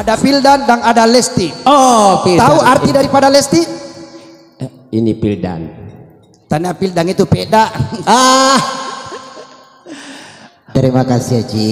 Ada Pildan dan ada Lesti. Oh, Pildan. Tahu arti daripada Lesti? Ini Pildan. Tanda Pildan itu peda. Terima kasih Haji.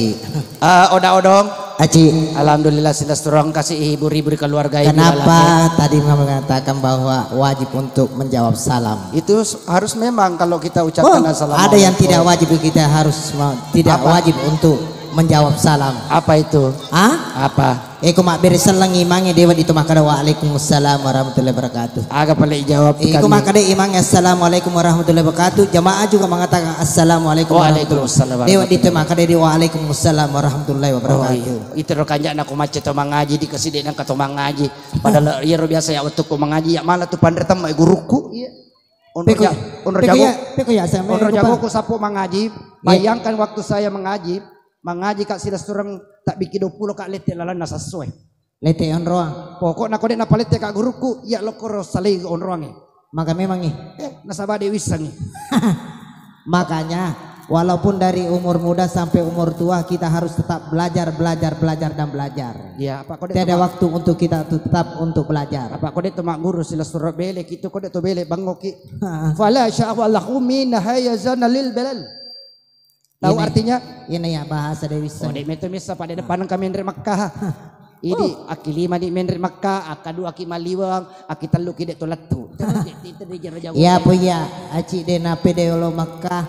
Odong. Haji, Alhamdulillah silaturahmi kasih hibur-hibur keluarga. kenapa tadi mengatakan bahwa wajib untuk menjawab salam? Itu harus memang kalau kita ucapkan assalamualaikum. Ada yang tidak wajib, kita harus tidak wajib untuk menjawab salam. Apa itu? Apa? Eko mak beri selang imangi dewa itu makada waalaikumsalam warahmatullahi wabarakatuh. Agak paling jawab. Eko makada imangi assalamualaikum warahmatullahi wabarakatuh. Jamaah juga mengatakan assalamualaikum warahmatullahi wabarakatuh. Dewa itu makada di waalaikumsalam warahmatullahi wabarakatuh. Itu rokanya aku macet to mengaji di kesini nang kato mengaji. Padahal iya biasa ya untuk mengaji ya malah tuh pandai temai guruku. Iya. Undur jago ku sapu mengaji. Bayangkan waktu saya mengaji kak silas turang tak bikin 20 kak lete lalan nasa sesuai. Lete on roang. Pokok nak kode napa lete kak guruku ya lo koro salih on roang. Maka memang nasabah dewisang. Makanya walaupun dari umur muda sampai umur tua kita harus tetap belajar dan belajar. Ya, apa kode tidak ada waktu untuk kita tetap untuk belajar. Apa kode tu mak guru silas turang bele gitu kode tu bele bangoki. Fala sya'allahu min hayazana lil balal. Tahu ini, artinya? Ini ya bahasa Dewi. Oh, di metu misa pada depan kami dari Makkah. Ini aki 5 di dari Makkah, aki 2 aki maliwang, aki 3 ki dek tolatu. Iya po ya, aci de nape de lo Makkah.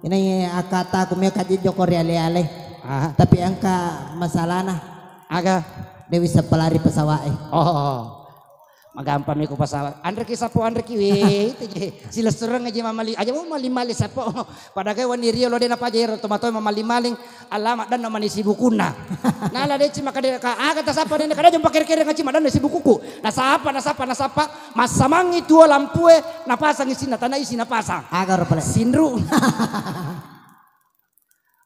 Ini akata kumya kaji joko ale. Tapi angka masalah nah. Aga Dewi sepelari pesawat. Oh. Magampang ko pasawat. Andre ki sapo andre ki we sila surang aja mamali aja mo mali sapo pada kay wanirio lo de na pajero tomatoy mamali-maling alamat dan naman si bukuna. Nala de cima kada ka kata sapa de kada jom pakir-kir nga cima dan si bukuku. Nasapa masamang itu lampue napasang isi natana isi napasang. Agar pala sinru.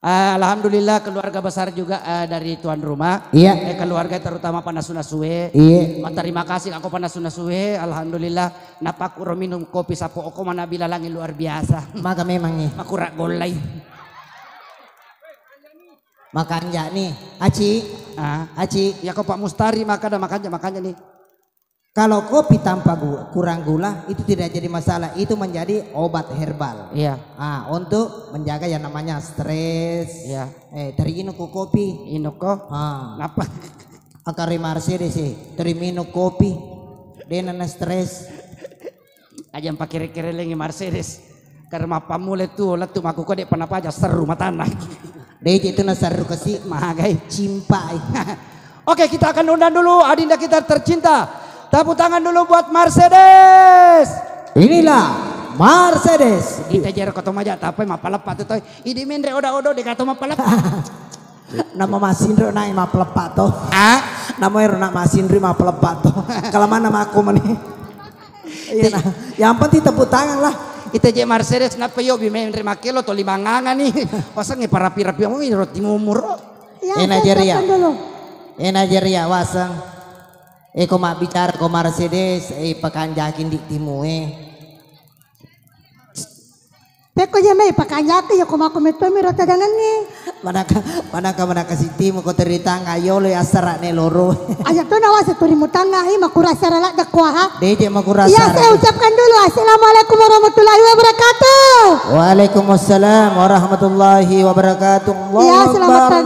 Alhamdulillah keluarga besar juga dari tuan rumah. Iya. Keluarga terutama Panasuna Suwe. Iya. Terima kasih aku Panasuna Suwe. Alhamdulillah napak uro minum kopi sapo oko mana bilalangi luar biasa. Maka memang nih. Makurak golai. Makanya nih, Aci. Ya kok Pak Mustari makanya nih. Kalau kopi tanpa kurang gula itu tidak jadi masalah, itu menjadi obat herbal. Iya. Untuk menjaga yang namanya stres. Iya. Teri ko kopi. Inuko. Napa? Akari Mercedes teri minum kopi. Dia nana stres. Aja pakir-kir lengi Mercedes. Karena pamule tu latu maku kode panapa aja seru matana. Dia itu na seru kasih magai cimpai. Oke, kita akan undang dulu adinda kita tercinta. Tepuk tangan dulu buat Mercedes. Inilah Mercedes. Kita jero ketemu aja tapi mapalepat itu. Idi mendre oda-odo di ketemu mapalepat. Nama Masindro naik mapelepat toh. Nama Erna Masindri mapelepat toh. Kalau mana nama aku meni. Iya nah. Yang penting tepuk tangan lah. Kita je Mercedes napa yo bimendre makelo to limangangan nih. Pasang rapi-rapi mau roti mumur. Nigeria wasang. Ko mak bicara ko Mercedes pakanjakin di timu Peko jamai pakanjaki ya kuma kometo mi rota dangan ni. Manaka si timu ko terita ngayo lo asara ne loro. Aja to nawa sa turi mutanga makura sara la dakwa. Deje makura sara. Ya saya ucapkan dulu assalamualaikum warahmatullahi wabarakatuh. Waalaikumsalam warahmatullahi wabarakatuh. Ya selamatan.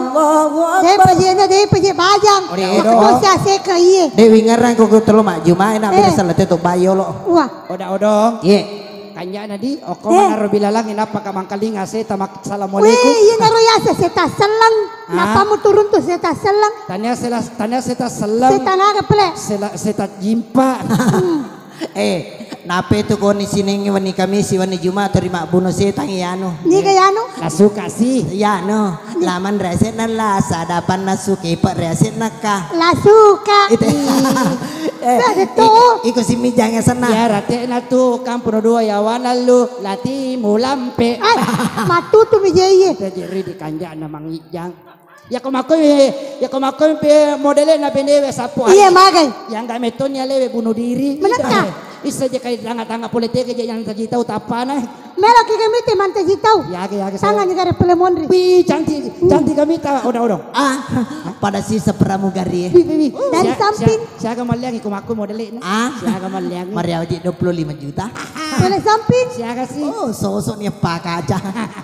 Deh paje bajang. Makdo sa se kai. Dewi ngarang ko telo maju main na bisa lete to bayo lo. Wah. Odong. Ye. Kanya nadi oko manaro bilalangin apa ka mangkaling ase tamak assalamualaikum. Weh, ngaro ya seta selang. Napa mo turun to seta selang? Tanya seta selang. Seta naga pele. Seta jimpa. Nape tu ko ni siningi wani kami si wani Jumat terima buno setang iano. Ni kayano? Nasuka sih. Iano. Laman reset na la sadapan nasuki pa reset na ka. Lasuka. Iko si mijangnya sana. Ya rate na tu kampuno dua ya wanalu lati mulampe. Ay, matutu mijeye. Jadi di kanja na mangijang. Ya komakoy pe modele na benewe sapo. Iya magay. Yang gak metonya lewe bunuh diri. Meneka. Isa je kay tanga-tanga politik aja yang tadi tahu tapana. Melo ki kami te mante jitau. Ya. Sangan negara pelemondri. Wi cantik. Cantik kami tahu odong. Pada sisa pramugari. Dari samping. Siaga maliang aku modelin. Siaga maliang. Maria wajib 25 juta. Boleh samping. Siaga sih. Oh, sosok niya pak aja.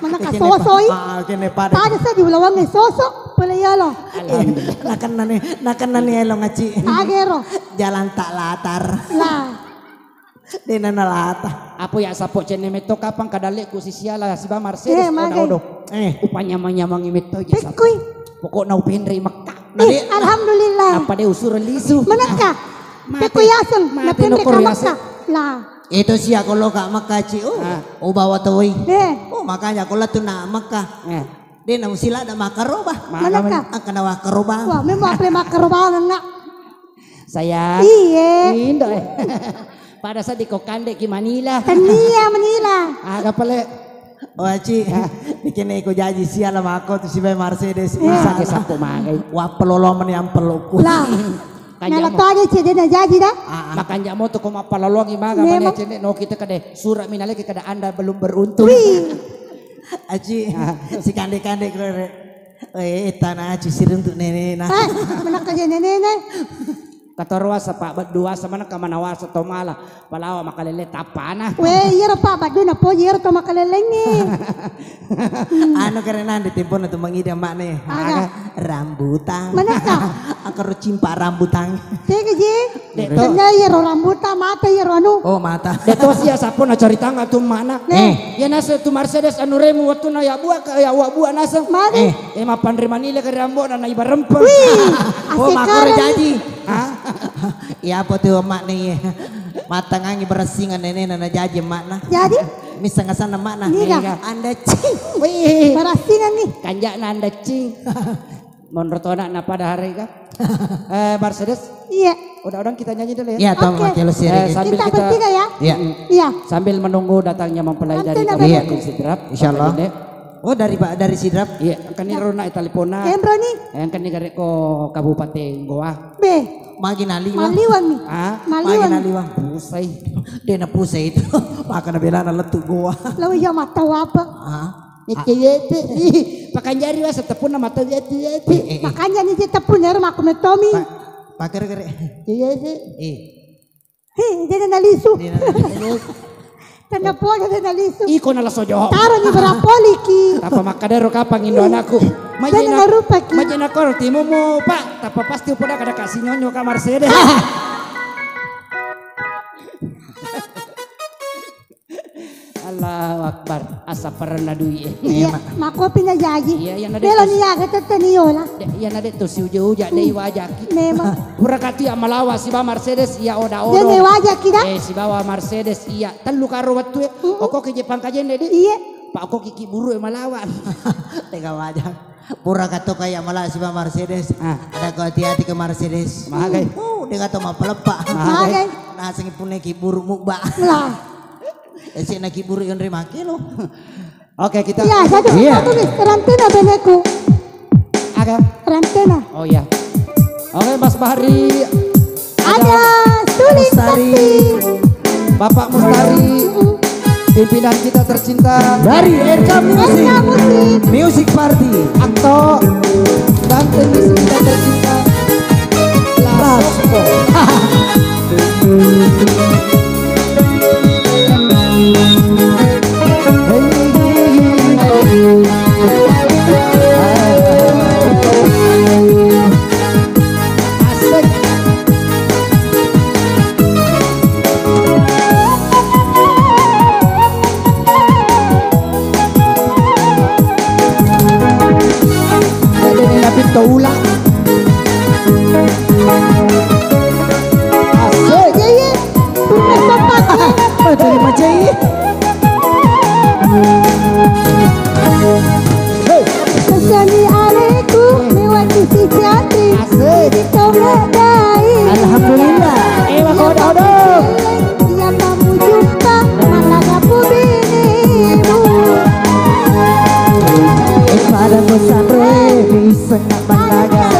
Mana ka sosoy? Kene pada. Pada sa di ulawang ni sosok. Boleh ya lo. Nakan nani elong aci. Agero. Jalan tak latar. Lah. Dena nalata. Apa ya sapo cenemeto kapang kadalik ku sisiala si ba Mercedes odong. Upanya manyamang imito aja. Pekuy. Pokoknya upin ri Mekah. Alhamdulillah. Apa dia usur lisu. Manaka. Pekuy aseng. Napende ka Mekah. Lah. Itu sih aku lo gak Mekah ci. Oh bawa toy. Oh makanya aku lah tuh na Mekah. Dia na sila ada makarobah. Manaka. Akan nawa karobah. Wah, memang apa makarobah na. Saya. Iya. Indo pada saat di Kokande ki Manila. Manila. Agak pala. Oh Ci, bikin aku janji sial sama aku tuh si Bay Mercedes. Bisa ke sapo magay. Wah peloloman yang pelukku. Lah. Nalatonya cede na jadi dah. Makanya mo to kung mapalolong imaga mani cene no kita kade surat minale kada Anda belum beruntung. Aci, si kande-kande kere. Tanah Aci sirun untuk nenek. Mana kerja nenek? Katorwa sa pa dua sa mana kamanawa sa tomala palawa makalele tapana. Weh, iya pa badu na po iya to makaleleng ni. Ano karena di tempo na tumangida makne. Rambutan. Mana ka? Akar cimpa rambutan. Teka ji. Kanya iya rambutan mata iya anu. Oh mata. Deto siya sapo na carita nga tum mana. Ya nasa tu Mercedes anu remu waktu na ya buah nasa. Mari. Mapan ri Manila ke rambo na iba rempeng. Oh makore janji. Ya apa tuh mak nih matang angin berasingan nenek nana jaji makna. Jadi misal ngasana makna. Anda cing. Wih. Berasingan nih. Kanjak na anda cing. Menurut anak na pada hari ka. Mercedes. Iya. Udah kita nyanyi dulu ya. Iya tong makelo siri. Sambil Kita kita bertiga ya. Iya. Iya. Sambil menunggu datangnya mempelai dari Iya. Kabupaten Sidrap. Insyaallah. Oh dari Sidrap. Iya, kan ni rona telepona. Kembro nih. Yang kan ni gari ko Kabupaten Goa. Be. Magin aliwang. Maliwan nih. Magin aliwang. Pusay. Dia na pusay itu. Maka na bela na letuk goa. Lalu ya mata apa? Yete. Pakanjari wa sa tapon na mata yete. Makanya nih kita punya rumah aku metomi. Pakar kere. Yete. Dia na nalisu. Tanda po dia na nalisu. Iko na lasojo. Taro ni berapoliki. Tapa makadero kapang indo anakku. Jangan rupa ki. Majina ko timo mo pa. Tapa pasti upada kada kasih nyonyo ka Mercedes. Allahu Akbar. Asa parana dui. Iya, mako pinajaji. Iya, yan na Pero niya kita taniyola. Yan na dito si uja dei wajaki. Memang. Pura kati amalawa si ba Mercedes iya oda. Jadi wajaki dah. Si bawa Mercedes iya. Telu karo watu. Oko ki Jepang kajen dedi. Iya. Pak oko kiki buru malawan. Tega wajah. Pura kato kaya malah si Mercedes. Ada kau hati-hati ke Mercedes. Magai. Dia kata mau pelepak. Magai. Nah sengi pun neki buruk mukba. Lah. Esi neki buruk yang terima kilo. Oke kita. Iya satu nih rantena beneku. Aga. Rantena. Oh iya. Oke Mas Bahari. Ada Sulit Sakti. Bapak Mustari. Pimpinan kita tercinta Dari RK Music. Music Party. Akto dan teknisi kita tercinta Lasko. Asik. Jadi ni nabi taulah. Asik. Iya. Dari macam ini. Kesani aleku lewati si jati. Asik. Kita meladai. Alhamdulillah. Odong. Yang kamu jumpa malah kamu binimu. Pada pesan revi sengat bangga.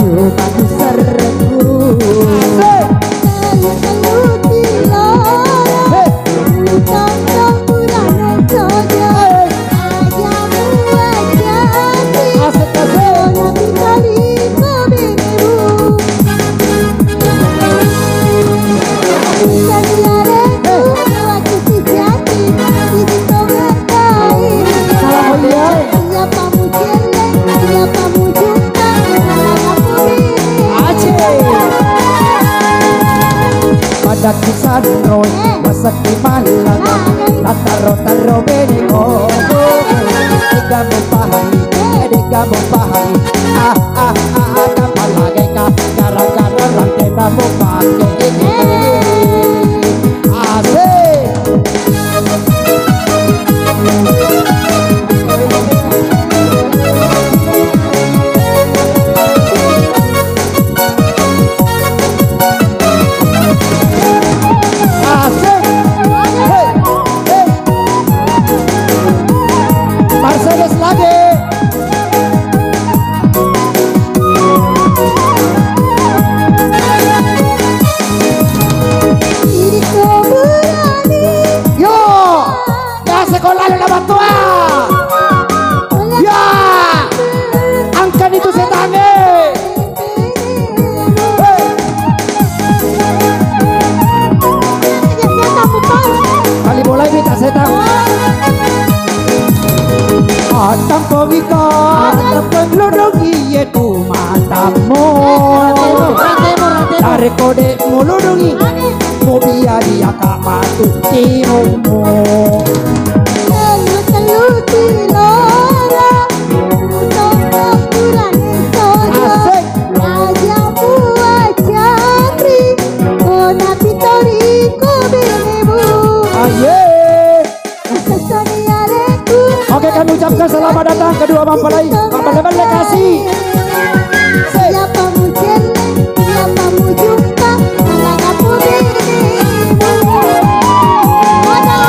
cuma serku. Pada kisah roy masa kimalang taro beniko ega mempahami kapalagay ka gara-gara lang kita mo pakai asik. Mercedes lagi. Yo, ya sekolah lu dapat tua. Ya, angkat itu setange. Kali mulai minta setan. Atang pawika, atang penglodongi itu matamu. Tarik kode mulodongi, mau biar dia kak matu timumu. Asik. Oke, kami ucapkan selamat datang kedua mempelai mempelai kasih. Siapa muncul, siapa jumpa, anak aku dirimu. Oda.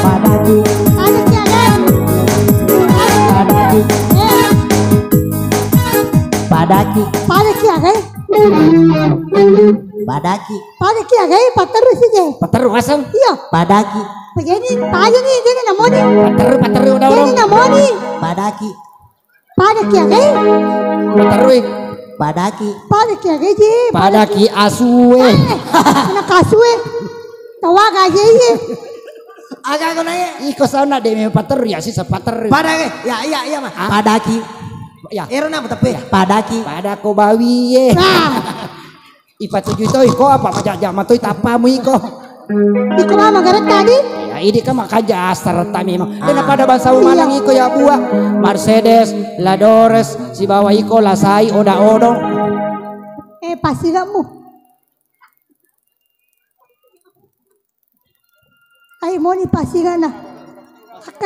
Padaki. Ada jangan. Padaki. Padaki agai. Padaki. Padaki agai pateru saja. Pateru asam. Iya. Padaki. Begini, tanya nih, jadi namoni. Pateru udah Jadi orang. namoni. Padaki. Padaki agai. Pateru. Padaki. Padaki agai je. Padaki asue. Anak kasue. Tawa gaje ye. Agak kau nanya. Iko sana demi pateru ya sih sepateru. Padaki. Ya mah. Padaki. Ya. Era apa tapi? Padaki. Pada ko bawi ye. Nah, Ipa tujuh itu iko apa majak jama tu tapamu iko. di kuma magarat tadi. Ya ini kan makaja serta memang. Dan pada bahasa Malang iko ya buah. Mercedes, Ladores, si bawa iko lasai oda-odong. Pasti kamu. Ay mo ni pasti ka na.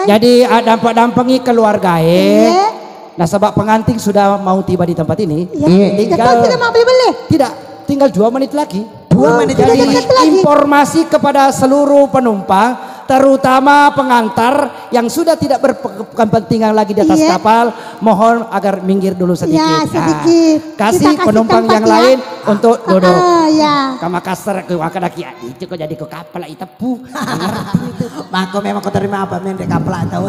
Jadi dampak-dampangi keluarga Iya. Nah sebab pengantin sudah mau tiba di tempat ini. Iya. Tinggal sudah mau beli-beli. Tidak, tinggal 2 menit lagi. 2 menit Jadi dekat lagi. informasi kepada seluruh penumpang, terutama pengantar yang sudah tidak berkepentingan lagi di atas Iya. kapal, mohon agar minggir dulu sedikit. Ya, sedikit. Kasih Kita kasih penumpang tempat yang ya. lain untuk duduk. Ya. Ke Makassar ke Wakadaki itu kok jadi ke kapal itu pu. Mako memang kau terima apa men dek kapal tahu.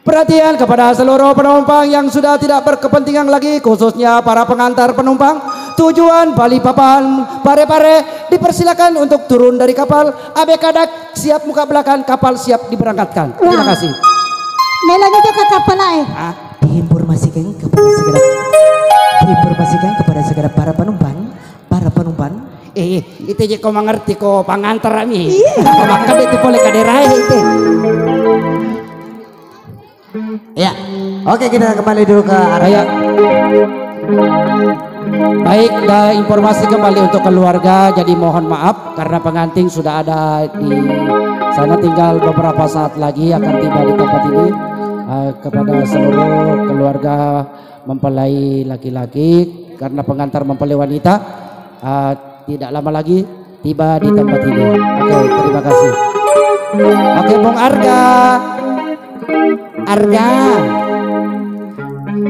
Perhatian kepada seluruh penumpang yang sudah tidak berkepentingan lagi, khususnya para pengantar penumpang tujuan Balikpapan Parepare, dipersilakan untuk turun dari kapal. ABK Dak siap muka belakang, kapal siap diberangkatkan. Terima kasih. Melani ke kapal Diinformasikan kepada segera para penumpang. Itu je kau mengerti kau pengantar kami. Kau makan itu boleh kaderai itu. Ya. Oke, kita kembali dulu ke area. Baik, informasi kembali untuk keluarga. Jadi mohon maaf karena pengantin sudah ada di sana, tinggal beberapa saat lagi akan tiba di tempat ini. Kepada seluruh keluarga mempelai laki-laki karena pengantar mempelai wanita tidak lama lagi tiba di tempat ini. Oke, terima kasih. Oke, Bung Arga.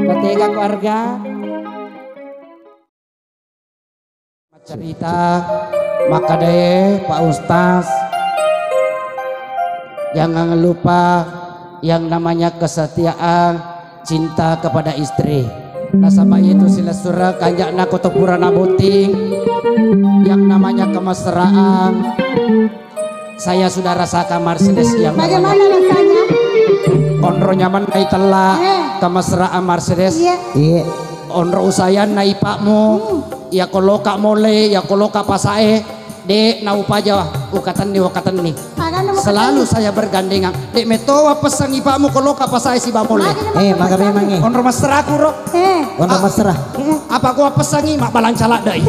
Ketiga keluarga cerita maka deh Pak Ustaz jangan lupa yang namanya kesetiaan cinta kepada istri. Nasabah itu sila surah kanjak na kotopurana buting yang namanya kemesraan. Saya sudah rasakan Mercedes yang Bagaimana rasanya? onro nyaman naik telak kemesraan Mercedes. Iya. Onro usayan naik pakmu ya koloka mole ya koloka pasae dek na upaja ukatan ni selalu saya bergandengan dek metoa pesang ipakmu koloka pasae si bamole Maka memang onro mesra kuro Untuk mesra. apa gua pesangi mak balancala dai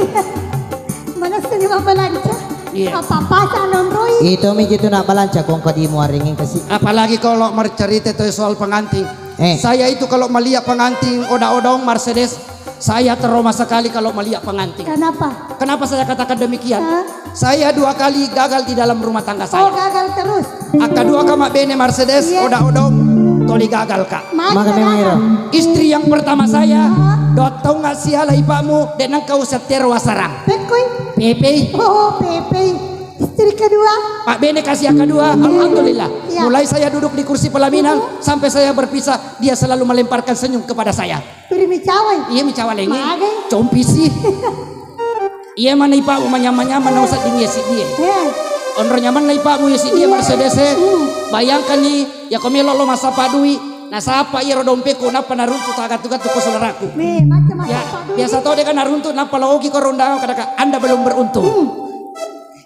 Mana seni balanca? Iya. Apa-apa nonroi? Itu mi gitu nak balanca kong kau di muaringin kasih. apalagi kalau bercerita itu soal pengantin saya itu kalau melihat pengantin oda-odong Mercedes saya trauma sekali kalau melihat pengantin. Kenapa saya katakan demikian? Saya 2 kali gagal di dalam rumah tangga saya. Oh gagal terus. Kedua kama bene Mercedes oda-odong toli gagal kak. Maka memang itu. Istri yang pertama saya dotong nggak siala ipakmu dan kau setir wasarang. Pekoy. Pepe. Oh Pepe. Istri kedua. Pak Bene kasih yang kedua, alhamdulillah. Mulai saya duduk di kursi pelaminan sampai saya berpisah, dia selalu melemparkan senyum kepada saya. Puri micawai. Iya micawai lengi. Compi sih. Iya mana ipakmu nyaman-nyaman na usah dunia si dia. Onro nyaman na ipakmu ya si dia Mercedes. Bayangkan nih, ya kami lo masa padui. Nah siapa ya rodompeku napa naruntu tagat-tagat tuku saudaraku. Ya biasa tau dia kan naruntu napa laoki korondang kadang Anda belum beruntung.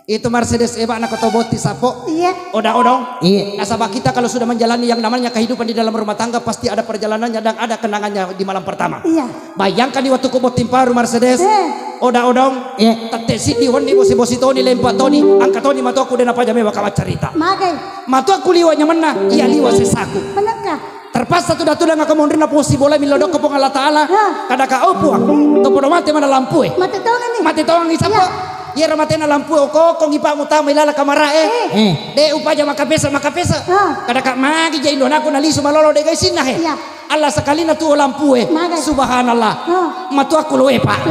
Itu Mercedes eba anak kotoboti sapo. Iya. Oda-odong. Iya. Nasabah kita kalau sudah menjalani yang namanya kehidupan di dalam rumah tangga pasti ada perjalanannya dan ada kenangannya di malam pertama. Iya. Bayangkan di waktu kubotin paru Mercedes. Oda-odong. Iya. Tatesi di honi bosi-bosi toni lempat toni angkat toni matu aku dan apa jame bakal cerita. Magai. Matu aku liwanya mana? Iya liwa sesaku. Manakah? Terpaksa tu datu dengan kemudian posi bola milodok kepong Allah Taala. Kada ka opo. Topodo mate mana lampu Mati tongan nih. Mati tongan isapo. Ya ramatena lampu oko kong ipa mutama ilala kamara de upaja makapesa kada kak magi ja indona aku nalisu malolo de gaisin nah Allah sekali na tu lampu subhanallah matu aku loe pak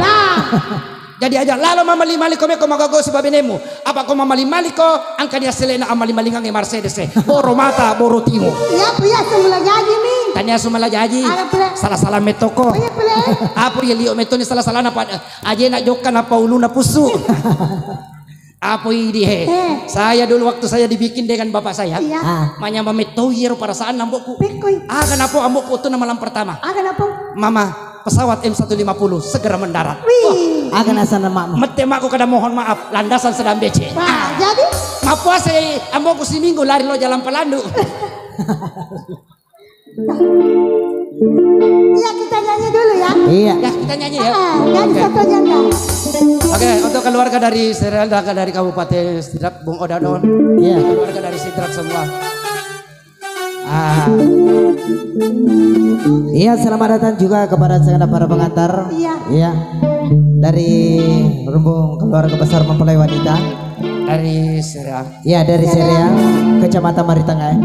jadi aja lalu mamali-mali ko meko magago si babenemu apa ko mamali-mali ko angka dia selena amali-mali ngang Mercedes boro mata boro timo iya puya semula jadi mi tanya sumala jaji salah-salah metoko apa ya lio metoni salah-salah napa aja nak jokan apa ulu na pusu apa ini saya dulu waktu saya dibikin dengan bapak saya manya memetohir perasaan ambokku kenapa ambokku itu nama malam pertama mama pesawat M150 segera mendarat akan asal nama mete aku kada mohon maaf landasan sedang becek jadi mapuas ambokku si minggu lari lo jalan pelandu. Iya kita nyanyi dulu ya. Iya. Ya kita nyanyi ya. Nyanyi satu nyanda. Oke, untuk keluarga dari serial dari Kabupaten Sidrap, Bung Odadon. Iya. Keluarga dari Sidrap semua. Iya, selamat datang juga kepada segenap para pengantar. Iya. Iya. Dari rombong keluarga besar mempelai wanita. Dari serial. Iya, dari serial Kecamatan Maritangga.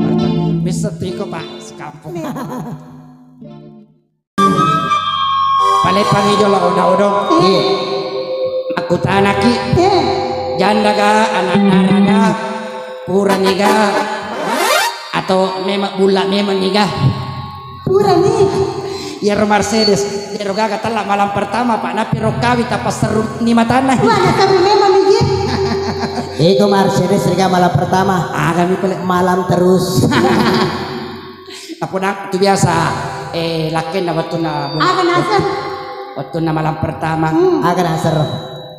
Bisa tiko Pak, sekampung. Palet pangijo lah odong. Iya. Aku tanaki. Janda ga anak naraga pura niga atau memang bulat memang niga. Pura nih. Ya Mercedes. Dia roga kata malam pertama Pak Napi rokawi tapas seru ni matana. Wah, kami memang mijit. Iko Mercedes rega malam pertama. Kami pelek malam terus. Apa nak itu biasa. Lakin na waktu na. Nasar. Waktu na malam pertama. Nasar.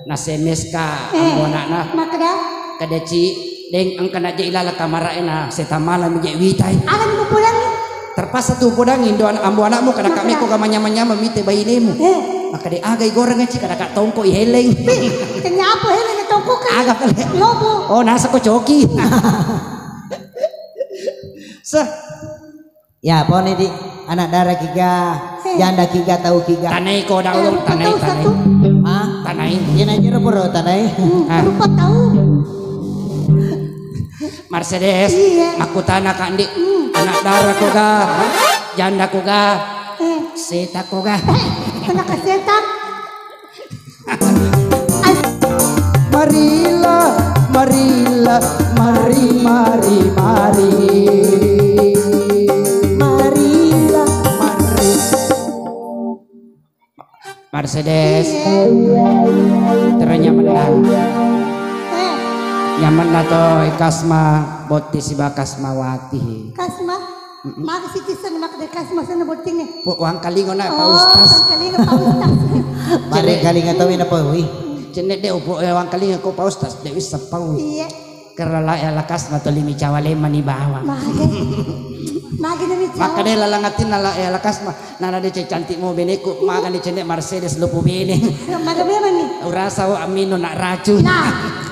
Na semes ka ang anak na. Makada. Kadeci deng ang kana je ilala kamara na setamalan je witay. Akan mo pulang. Terpaksa tu podang indo ambo anakmu kada kami ko gamanya-manya mite bayinemu. Maka di agay goreng ci kada ka tongko iheleng. Kanya apa heleng tongko kan? Aga kali. Lobo. Oh nasa ko choki. Ya pon di anak darah kiga janda kiga tahu kiga. Tanai ko da ulung tanai. Tanai. Yan aja puro tanai. Lupa tahu. Mercedes, aku tanah kandi anak darah ko ga janda ko ga Setak ko ka. Kena kesetak. Marilah, marilah, mari, mari, mari. Marilah, mari. Mercedes. Ternyata menang. Nyaman na to Kasma boti si Kasmawati. Kasma? Maka si Tisan mak de Kasma sana boting ni. Uang kalingo na Oh, paustas. kalinga paustas. Balik kalinga tawin na po, uy. Cenek de upo uang kalingo ko paustas de wis pau. Iya. Karena la Kasma to limi cawale manibawa. Mage na mi Maka de lalangatin la Kasma nana de cantik mo beneku maka de cenek Mercedes lupu bene. Mage ba ni? Urasa wa amino nak racun. Nah.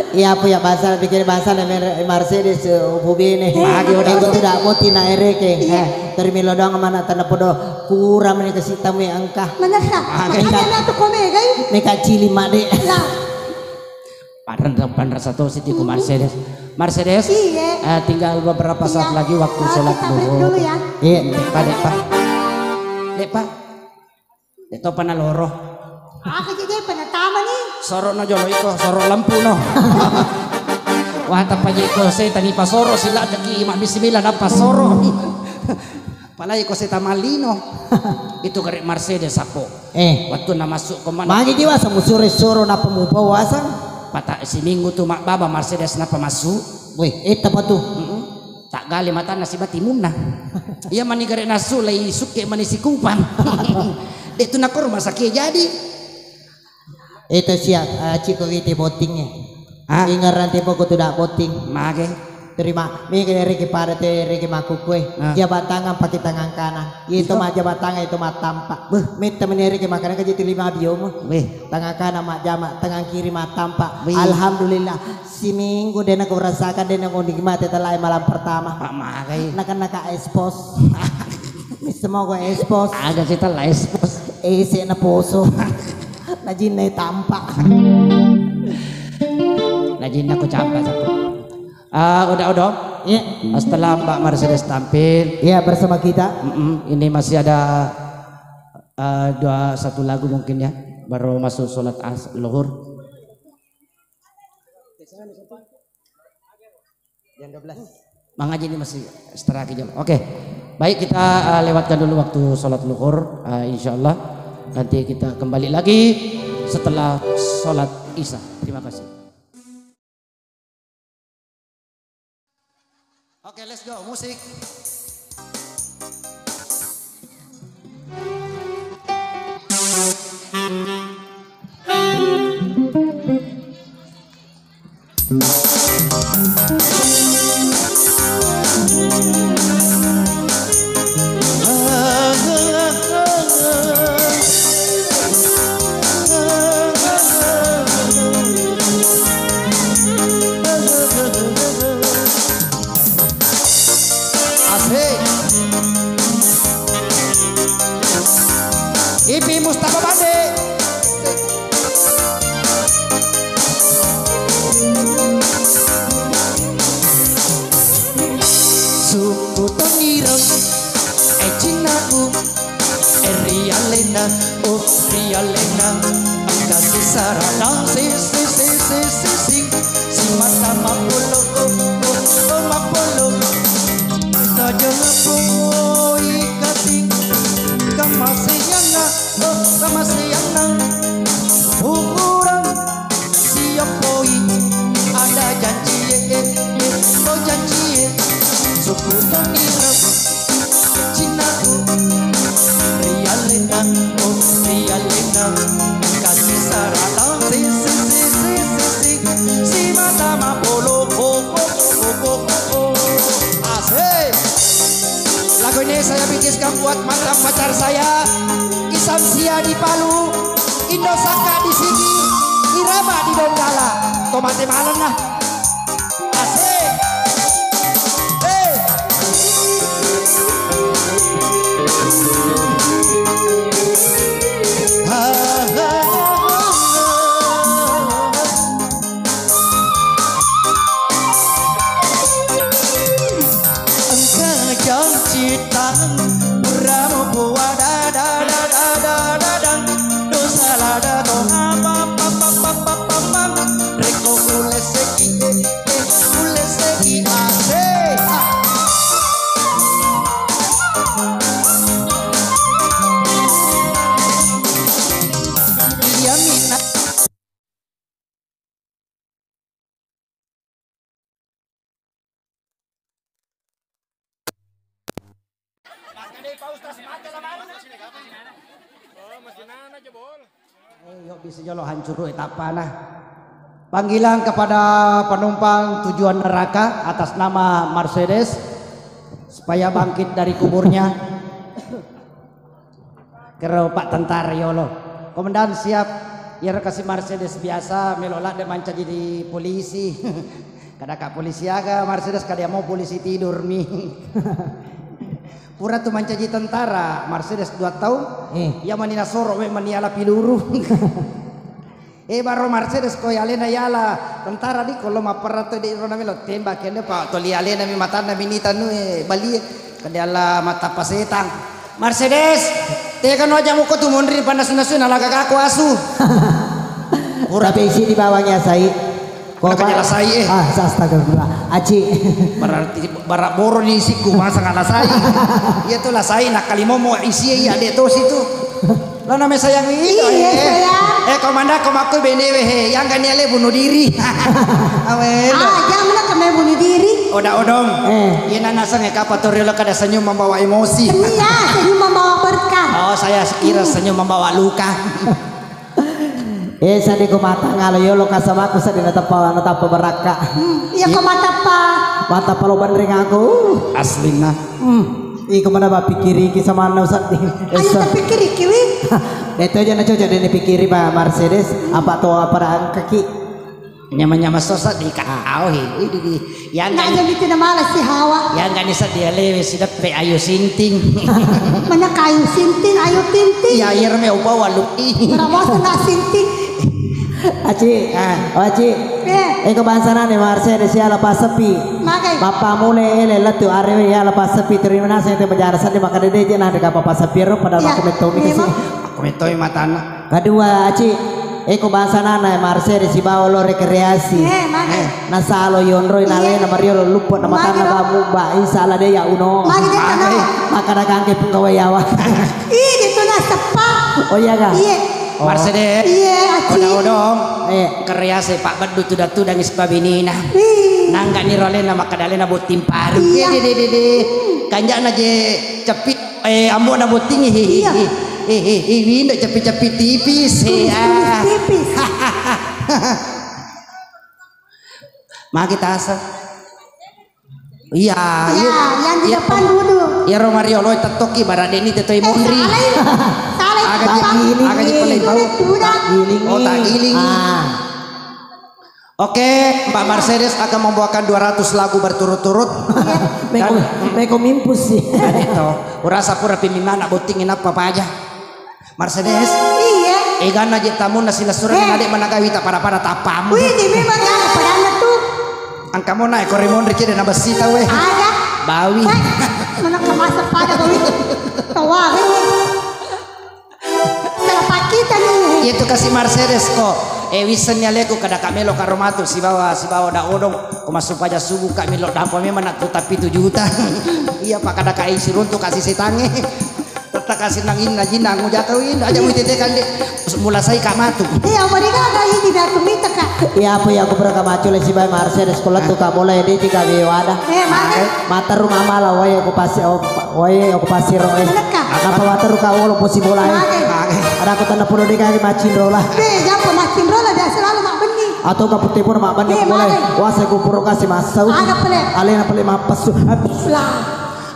Iya po ya bahasa bikin bahasa na Mercedes ubine. Magi udah Ego tidak mau tina ereke. Termilo doang mana tanda podo kurang ni kasih tamu angka. Mana sa? Mage na to kome gay. Neka cili made. Lah. Padahal satu siti ku Mercedes. Mercedes. Iya. Tinggal beberapa saat lagi waktu sholat Kita break duhur. dulu ya. Iya. Dek pa. Dek panaloro. Ako jadi penatama ni. Soro no jolo iko, soro lampu no. Wah tapaji ko saya tani pasoro sila daki mak bismillah na pasoro. Palagi ko saya tamalino. Itu karek Mercedes ako. Waktu na masuk ke mana? Magi jiwa sa musure soro na pamubawasan. Pata si minggu tu mak baba Mercedes na pamasuk. Weh, eta pa tu. Tak gali mata nasi batimun na. Iya mani karek nasu lai suke mani si kupang. Itu nak rumah sakit jadi. Itu siap ciko witi botingnya. Ingat nanti pokok tidak boting. Mage. Terima. Mika reki pada te reki makukue. Jabat tangan pakai tangan kanan. Itu mah jabat tangan itu mah tampak. Minta meniriki makanan kejitu 5 biom. Tangan kanan mak jamak, tangan kiri mah tampak. Alhamdulillah. Si minggu dena aku rasakan dena aku nikmati telai malam pertama. Pak Mage. Naka expose. Semoga expose. Ada kita lah expose. Isi na poso. Najin na tampak. Najin aku capek satu. Udah. Iya. Setelah Mbak Mercedes tampil. Iya bersama kita. Ini masih ada satu lagu mungkin ya. Baru masuk sholat luhur. Jam 12. Mang Haji ini masih setengah jam. Oke. Baik kita lewatkan dulu waktu sholat luhur. Insyaallah. Nanti kita kembali lagi setelah sholat isya. Terima kasih. Oke, let's go. Musik. Ipi Mustafa Bande. Suku Tongirang, Cinaku, Rialena, oh Rialena, kasih sarana, si mata mapolo, oh mapolo, kita jemput kasih. Kamasiyangan ukuran siap poi ada janji oh janji suku Tongirang Cinaku Rialena oh Rialena kasih sarana si mata mapolo asik. Lagu ini saya bikinkan buat mantan pacar saya Isamsia di Palu, Indosaka di sini, Irama di Donggala, Tomate Malang lah. Asik. Engkau jangan cita puramu puada Yuk bisa jolo hancur etapa nah. Panggilan kepada penumpang tujuan neraka atas nama Mercedes supaya bangkit dari kuburnya. Kero Pak Tentara yolo. Komandan siap. Ya kasih Mercedes biasa melolak dan manca jadi polisi. Kada kak polisi aga Mercedes kada mau polisi tidur mi. Pura tu manca jadi tentara Mercedes 2 tahun. Ya manina soro we maniala piluru. Baru Mercedes ko yalena yala tentara di kalau maparato di rona melo tembak kene Pak toli alena mi mata na minita nu bali kadala mata pasetang. Mercedes tekan aja muko tu mondri panas-nasun ala kakak aku asu. Tapi isi di bawahnya saya. Kau kanya lasai astagfirullah. Aci. Berarti barak boro di isiku masa nggak lasai. Iya tuh lasai nak kali mau isi ya dek tos itu. Lo namanya sayang itu. Iya Komanda komaku benewe yang kan niale bunuh diri. Awel. Jangan kami bunuh diri. Odong. Iya nana sange kapatori lo kada senyum membawa emosi. Iya senyum membawa berkah. Oh saya kira senyum membawa luka. Sadi ko mata ngalo yo lo kasama ko sa dinatapa beraka. Iya ko mata Mata pa lo bandring ako. Asli na. Iko mana ba pikiri ki sama na usat din. Ayo pikiri kiwi. Ito aja na cojo din pikiri ba Mercedes apa to para kaki. Nyama-nyama sosok di kau ini yang nggak jadi tidak malas si Hawa. Yang kan bisa dia lewe sidat pe ayu sinting. Mana kayu sinting ayu tinting. Ya air me upa waluki. Berapa nak sinting. Aci, eko bansana ne Mercedes ya lepas sepi. Makai. Papa mulai lelah tu arewe ya lepas sepi terima kasih te penjara sadi maka dede je nah dekat papa sepi ro pada aku metomi kasi. Aku metomi matana. Kedua Aci, eko bansana ne Mercedes si bawa lo rekreasi. Makai. Nasalo yonro inale na Mario lo lupot na matana bamu ba insala de ya uno. Maka na kangke punggawa yawa. Ini tu na sepa. Oh iya ga? Iya. Mercedes. Iya, odong. Kreasi Pak Badu tu datu dangis babinina. Nangga ni rolena makadalena botim paru. Dede. Kanjak na je cepit ambo na boting ini ndak cepit-cepit tipis ya. Tipis. Mah kita asa. Iya, yang di depan dulu. Ya Romario lo tetoki baradeni tetoi mondri. Agak pelai bau. Oh tak giling. Oke, Mbak Mercedes akan membawakan 200 lagu berturut-turut. Meko mimpus sih. Itu, urasa pura pimimana botingin apa aja. Mercedes. Iya. Egan aja tamu nasi lesuran adik managawi tak para tapam. Wih, ini memang ada padahal tuh. Angka mau naik koremon riki dan abas sita weh. Ada. Bawi. Mana kemasak pada bawi. Tawa Salah kita nih. Itu kasih Mercedes kok. Wisen nyaleku kada kamelo karomatu si bawa da odong. Ko masuk aja subuh kamelo dampo memang nak tapi 7 juta. Iya Pak kada kai siruntu kasih setange. Tetap kasih nangin najina ngujatawin aja mu tetekan deh. Mula saya kamatu. Iya mereka ada ini dah tumita kak. Iya apa ya aku beraka macu le si bay Mercedes sekolah tu ka mulai dia tiga wada. Mata rumah malah wae aku pasi roe. Apa mata ruka wolo posi bola. Ada aku tanda puno deka macin rola. Jangan macin rola dah selalu mak bening. Atau ka putih pun mak bening boleh. Wah saya kupuro kasih masau. Alena pele mapas.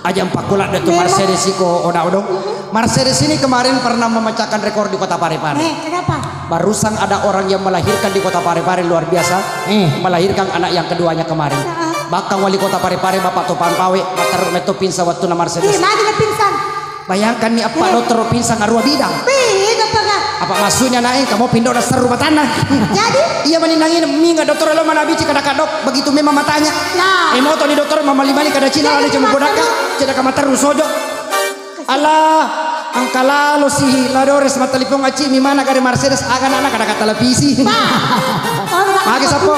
Aja 4 kulak datu Mercedes iko odong. Mercedes ini kemarin pernah memecahkan rekor di Kota Parepare. Kenapa? Barusan ada orang yang melahirkan di Kota Parepare luar biasa. Melahirkan anak yang keduanya kemarin. Bahkan wali Kota Parepare Bapak Topan Pawe matar meto pinsa waktu na Mercedes. Pingsan. Bayangkan nih apa dokter pinsa ngarua bidang. Apa maksudnya naik kamu pindah dasar rumah tanah. Jadi? Iya meninangin minga dokter lo mana bici kada kadok begitu memang matanya. Nah. Emoto di dokter mama limali kada cina ada cuma bodaka cedaka mata rusojo. Allah angkala lo si ladores mata lipong aci mi mana kare Mercedes agan anak kada kata televisi. Magi sapo.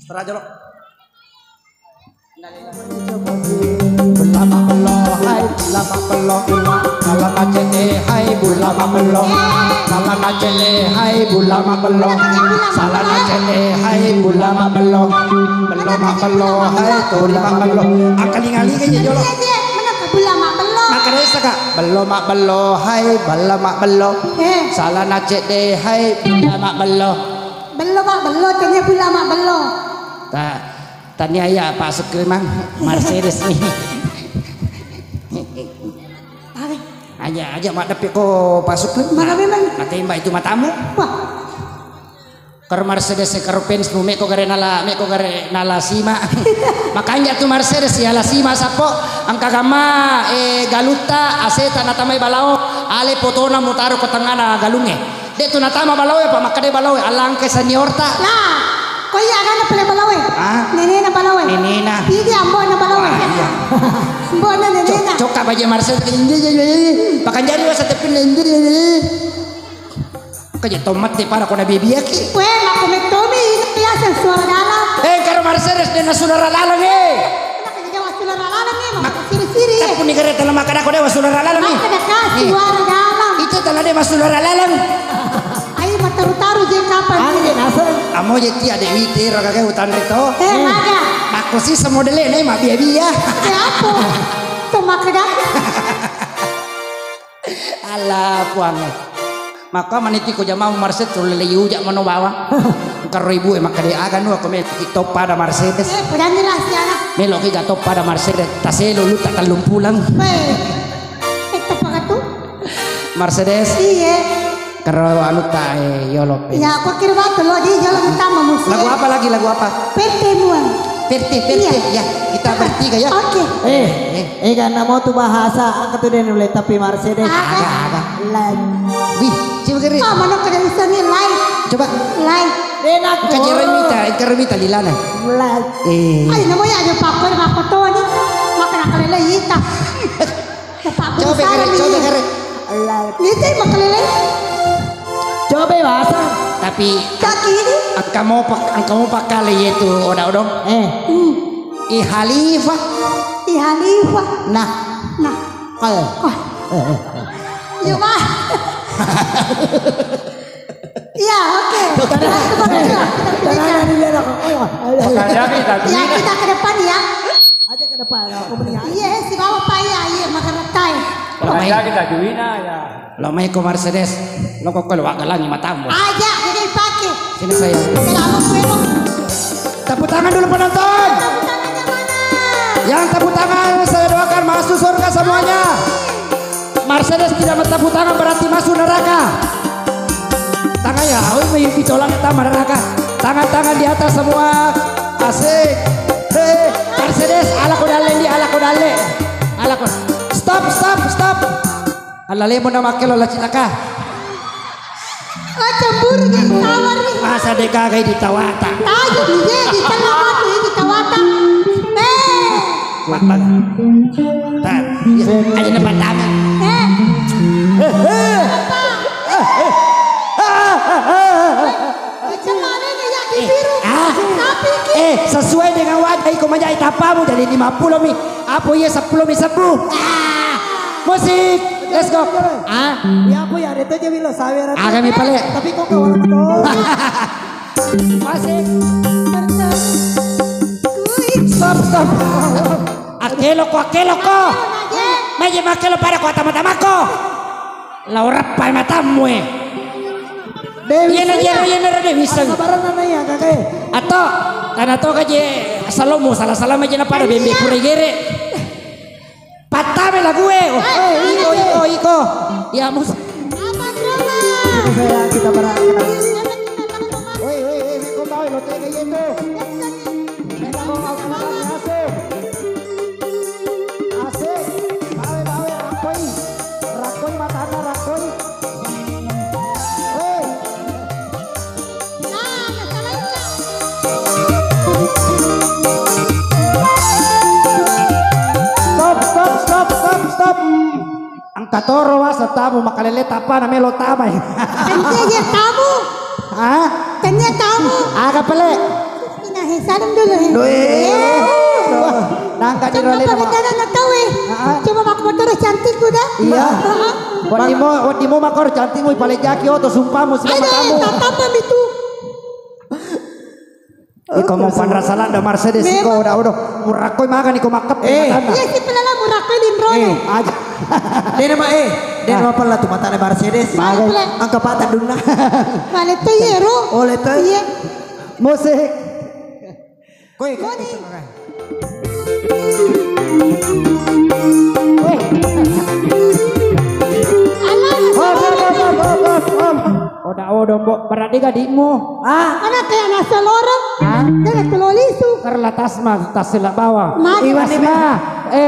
Setara jorok. Bulama bello hai bulama bello kala najene hai bulama bello kala najene hai bulama bello salah najene hai bulama bello hai tulama bello akaling-aling aja jolo pula mak belum. Makanya saka belum mak belum, hai belum mak belum. Salah nacet deh, hai belum mak belum. Belum mak belum, tanya pula mak belum. Tanya ya Pak Sukri mang Mercedes nih. Aja mak dapet kok Pak Sukri. Mana memang? Nanti mbak itu matamu. Wah. Karo Mercedes karo Benz mu meko gare nala sima. Makanya tuh Mercedes ya la sima sapo angka gama galuta aseta natamay balao ale potona mutaro ko tangana galunge. De tu natama balao pa makade balao alang ke seniorta. Lah, kau ya kan pala balao Nene na balao Nene na. Hindi ambo na balao Ambo na nene na. Coka baje Mercedes pakanjari wasa tepin Kaya tomat para ko na bibiyaki. Weh, aku metomi ini biasa suara dalam. Karo Mercedes na saudara lalang Nak jadi suara dalam nih, mak siri-siri. Aku ni kare dalam makan aku dewa saudara lalang Mak ada suara dalam. Itu telah dewa saudara lalang. Ayo mataru-taru je kapan? Ani nasa. Amo je ti ade witi raga ke hutan rito. Maga. Aku sih semodele nih mak biya. Apa? Tuh makada. Alah puang. Maka maniti ko jama Mercedes leleyu jak mano bawa. Karo ibu emak kade aga nu aku me top pada Mercedes. Berani rahasia anak. Melo ki top pada Mercedes. Taselo lu tak kalung pulang. Weh. Itu apa tu? Mercedes. Iya. Karo anu ta yolo. Ya aku kira waktu lo di jalan utama musuh. Lagu apa lagi lagu apa? Pertemuan. Perti ya kita bertiga ya. Oke. Karena mau tuh bahasa angkat tuh deh nulis tapi Mercedes. Aga. Lain. Wih, coba kiri. Mana kada bisa nih lain. Coba. Lain. Enak. Keremita lilana. Lain. Ay, namanya ada pakor makoto ni. Makan akalele ita. Coba kiri. Lain. Ita makalele. Coba bahasa. Tapi Kaki ini. angkamu pakali itu odong. Ihalifah. Ihalifah. Nah. Ya mah. Ya oke. Ya kita ke depan ya. Aja ke depan aku melihat. Iya si bawa payah iya makan retai. kita juina ya. Lomay ko Mercedes. Loko ko wag lang matamu. Aja jadi pakai. Sini saya. Selamat puemo. Tepuk tangan dulu penonton. Tangannya mana? Yang tepuk tangan saya doakan masuk surga semuanya. Mercedes tidak bertepuk tangan berarti masuk neraka. Tangannya, mimpi tolong kita neraka. Tangan-tangan di atas semua. Asik. Hei, Mercedes ala kodale di ala kodale. Stop. Alale mo na makelo la cinaka. Cemburu jadi tawar nih. Masa deka kayak ditawata. Tahu dia di tengah waktu ini ditawata. Bang. Tar. Aja depan tangan. Cuman ini yang di biru. Tapi sesuai dengan wajah iko menjadi tapamu dari 50 mi. Apa ya 10 mi 10. Musik. Let's go. Ya apa ya itu aja bilo sawer. Agak mi pale. Tapi kok kawan aku. Masih. Stop. Akelo ko. Meje makelo para ko tama-tama ko. Laura pa matamu Dewi na bisa. Sabaran na ya kakek. Ato kanato kaje salomo salah meje na para bembe kuregere. Patame la gue. Iko. Ya mus. Kita berangkat. Woi, me kau lo tega yendo. Asik. Bawe rakoi matana rakoi. Stop. Angkat toro wasa tamu makalele tapa na melo tamay. Tanya kamu. Tanya kamu. Aga pale. Salam dulu. Nangka di role nama. Coba tahu Coba mak motor cantik udah. Iya. Wadi mo makor cantik mo ipale jaki oto sumpah mo sila matamu. Ada tatapam itu. Ikaw mo panrasalan da Mercedes ikaw udah murah ko makan ikaw makap. Iya si pelala murah ko din bro. Aja. Dia nama pala tumata na Mercedes. Ang kapatan dun na. Vale to yero. Oleh to. Iya. Musik. Koy. Udah berarti gadikmu. Anak kaya nasa lorong. Kaya tulolisu. Karena tas sila bawa. Iwas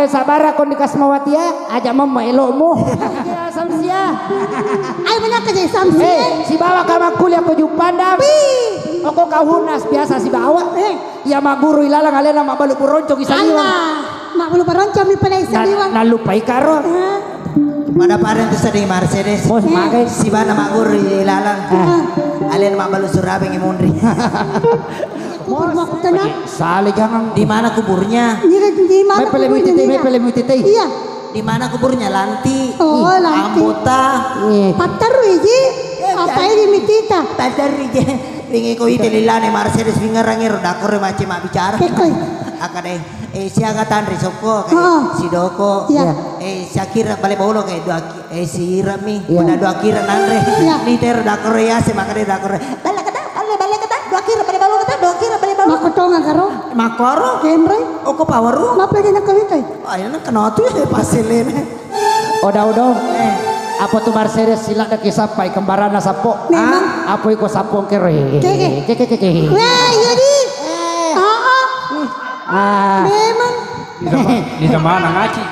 sabar ako di Kasmawati aja mama elokmu. Samsia. Ay mana kaya samsia. Si bawa ka kuliah ko Jupandam. Ako kahunas biasa si bawa. Ya maguru ilalang alena mabalu puroncong isaliwan. Mak bulu paroncong mi pala isaliwan. Nalupai karo. Mana parang tu sa di Mercedes. Bos magai si bana magur ilalang. Alien mabalu surabing imundri. Kubur mo ako tanang. Sali gangang. Di mana kuburnya? Di mana kuburnya? May pelemutitay. Iya. Di mana kuburnya? Lanti. Oh, lanti. Ambota. Pataru iji. Apa ini mitita? Tadari je. Wingi ko itililane Mercedes wingarangir dakor macam mak bicara. Kekoy. Akade siaga tan risoko si Doko. Syakira balik bolo kayak si Rami. Udah dua kira nanre. Ni ter dakor ya si makade dakor. Balik kata dua kira balik bolo kata dua kira balik bolo. Makotong karo. Makoro. Kemre. Oko poweru. Mapa kena kawitay. Ayo nak kena tu pasilin. Udah. Apa tu Mercedes sila dah kisah pai kembaran sapo. Memang. Apa iko sapo kere. Keke. Wah, iya di. Memang. Di mana ngaci?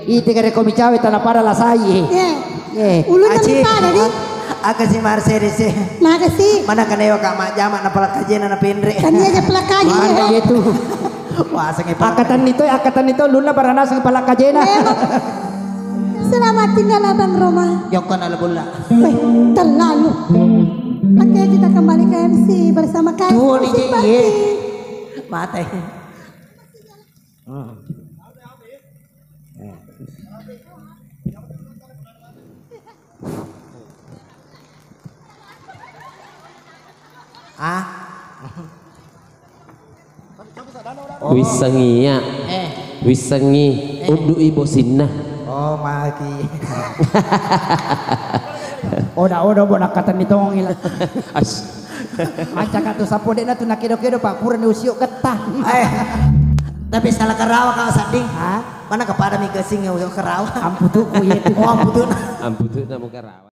Iti kare komi cawe tanah pada lasai. Ulun nang pada di. Aka si Mercedes Makasih. mana kaneo ka majama na pala kajen na pendre. Kanya aja pelakanya. Mana gitu. Wah sange Akatan itu luna barana sang pala kajena. Selamat tinggal Abang Roma. Yokon ala bulla. Terlalu. Oke kita kembali ke MC bersama kami. Tuh DJ mate. Wisangi udu ibu sinna. Oh maki. Udah buat katan itu ngong ilang. Macam kata sapo dek na tu nak kedo pak kurang usiok ketah. Tapi salah kerawa kau sading. Mana kepada mi gesing yang kerawa. Amputu kuye. Oh Amputu na muka rawa.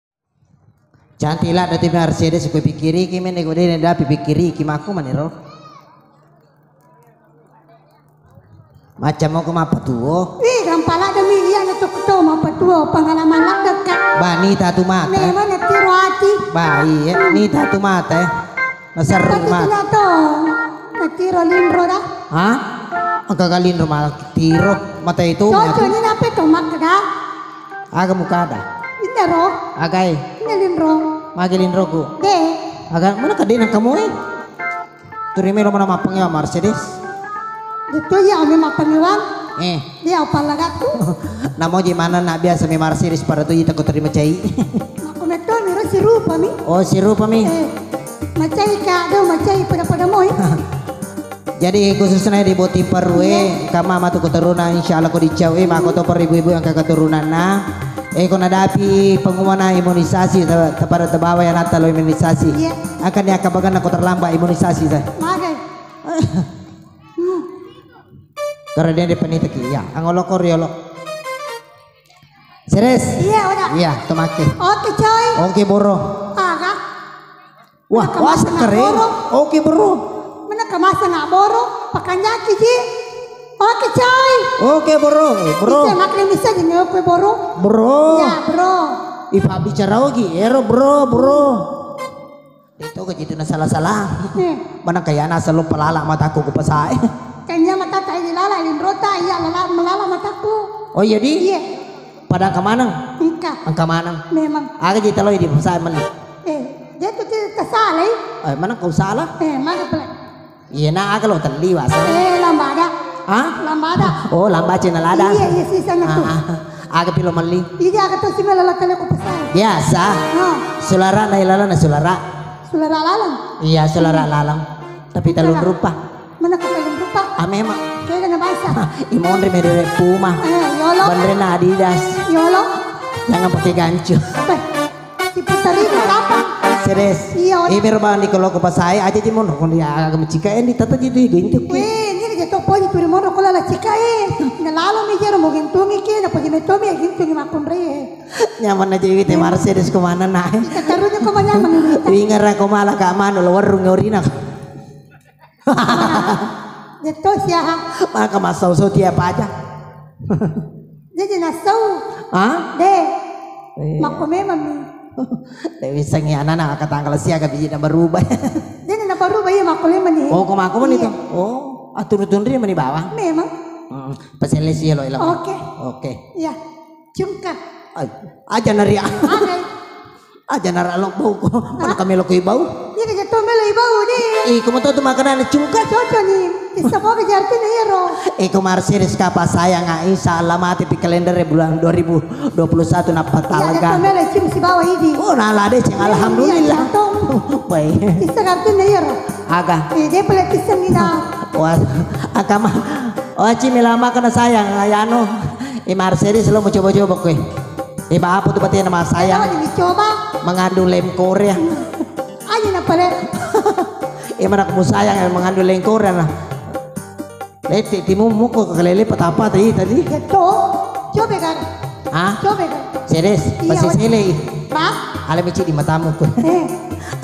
Cantilah dari Mercedes ku pikiri kimi nego dene da pikiri kimaku maniro. Macam mau ke mapa tuo? Gampala demi iya nyetuk ketua mapa tuo pengalaman nak dekat. Bani tatu mata. Memang netiru hati. Bayi ni tatu mata. Masar rumah. Tapi to netiru lindro dah. Hah? Agak kalin rumah tiro mata itu. Cocok ini apa tu mak dah? Agak muka ada. Ini roh. Agai. Ini lindro. Magilin roku. Deh. Agak mana kadin kamu Turime lo mana mapang ya Mercedes. Itu ya kami mapangiwan. Dia apa lagi tu? Namo gimana nak biasa mi Mercedes pada tu kita ko terima cai. Aku neto nira sirup kami. Oh sirup kami. Macai ka do macai pada moi. Jadi khususnya di boti perwe kama matu keturunan insyaallah ko dicau mako to per ibu-ibu yang keturunan na ko nadapi pengumuman imunisasi kepada tebawa yang natalo imunisasi. Akan dia kabagan aku terlambat imunisasi saya. Magai. Karena dia di penitaki ya angolo koryolo. Serius? Iya udah. Iya tomake. Oke coy. Oke boro. Aga. Wah keren. Oke boro. Mana kemasa nak boro? Pakanya kiji. Oke coy. Oke bro. Bisa maklum bisa jadi oke boro. Bro. Ya bro. Ipa bicara lagi, bro. Itu kejitu na salah-salah. Mana kaya na selalu pelala mataku ku pasai. Kayaknya mata tak dilala lindrota iya lala melala mataku. Oh iya di? Iya. Pada kemanang? Angka manang. Memang. Aga jita lo di pasai mali. Dia tu tersalah. Mana kau salah? Mana pula? Iya na aga lo terliwas. Lambada. Hah? Lambada. Oh lambat cina lada. Iya sisa na tu. Aga pilo mali. Iya aga tu si melala kali ku pasai. Biasa. Sulara na ilala na sulara. Sulara lalang. Iya sulara lalang. Tapi talun rupa. Mana ka talun rupa? Memang. Kaya na basa. Imon rin mere Puma. Yolo. Bandre na Adidas. Yolo. Jangan pakai gancu. Si Putarino kapan? Serius. Iya. Meron ba ni kalau ko pa saya aja di mon kung di aga machikain di tata jadi gintik. Weh, ini jatuh poin tu mo ko la chikain. Na lalo mi jero mo gintungi ke na pagi metomi gintungi makun re. Nyaman aja gitu Mercedes kemana nah. Katarunya ko manyaman. Ingat ako malah ka mano warung ngorina. Dito siya ha. Maka masau-sau tiap aja. Jadi nasau. Hah? De. Makume mami. Dewi sangi anak katanggal siaga biji na berubah. Jadi na berubah ya makule mani. Oh, kumakuman itu. Oh, atur-atur dia mani bawah. Memang. Pasal sih lo ilang. Oke. Oke. Ya. Cungka. Aja nari. Ada. Aja naralok bau ko. Mana kami lo bau? Ini jatuh melo ibau ni. Kamu tahu tuh makanan cungka. Cocok ni. Bisa mau kejartin hero. Mercedes kapa saya nggak insya Allah mati di kalender bulan 2021 napa talaga. Jatuh melo cium si bawah ini. Oh nala deh ceng alhamdulillah. Baik. Bisa kartin hero. Agak. Dia boleh pisang ni dah. Wah, agama. Oh cimi lama kena sayang ayano. Mercedes lo mau coba-coba kue. Iba apa tuh berarti nama sayang? Kalau dicoba. Mengandung lem Korea. Aja nak boleh. Mana kamu sayang yang mengandung lem Korea lah. Leti timu muko kelele petapa tadi. Gitu. Coba kan. Hah? Coba kan. Serius? Masih sele. Pak. Ale mici di matamu ku.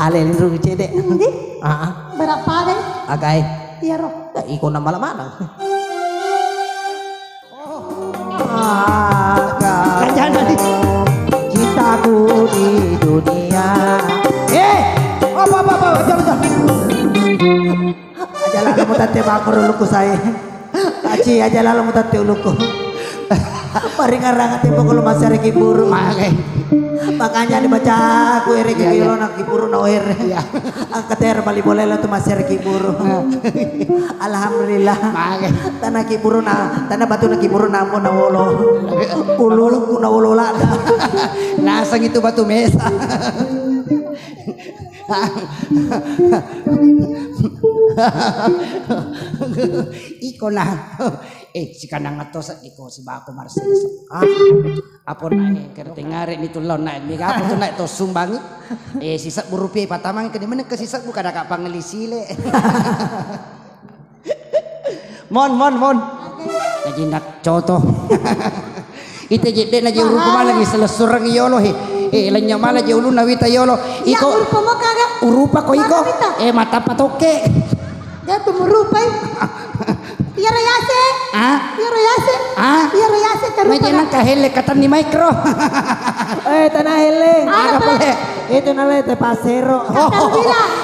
Ale lindru cede. Ini? Berapa deh? Agai. Iya roh. Iko na mana? Kanjana di cintaku di dunia. Apa? Aja lalu mau tante bakor uluku saya. Aci aja lalu mau tante uluku. Paringan tempo kalau masih reki buru. Makanya dibaca aku reki buru nak buru noer. Angkater bali boleh lo tuh masih reki buru. Alhamdulillah. Tanah kiburu na tanah batu na kiburu na mo na wolo. Ululu ku na wolo lada. Nasang itu batu mesa. Iko na. Si kanang atos iko si bako Mercedes. Apo naik kereta ngare ni tulon naik mi apo tu naik to sumbangi. Sisa berupiah patamang kene mana ke sisa bukan ada kak pangelisile. Mon. Naji nak contoh. Ite jede naji urup malah lagi selesurang yolo lanya malah je ulun nawita yolo. Iko urupa mo kaga. Urupa ko iko. Mata patoke. Dia tu merupai. Iya rayase. Iya rayase terupa. Majenang kahele kata ni mikro. Tanah hele. Apa boleh? Itu nale te pasero.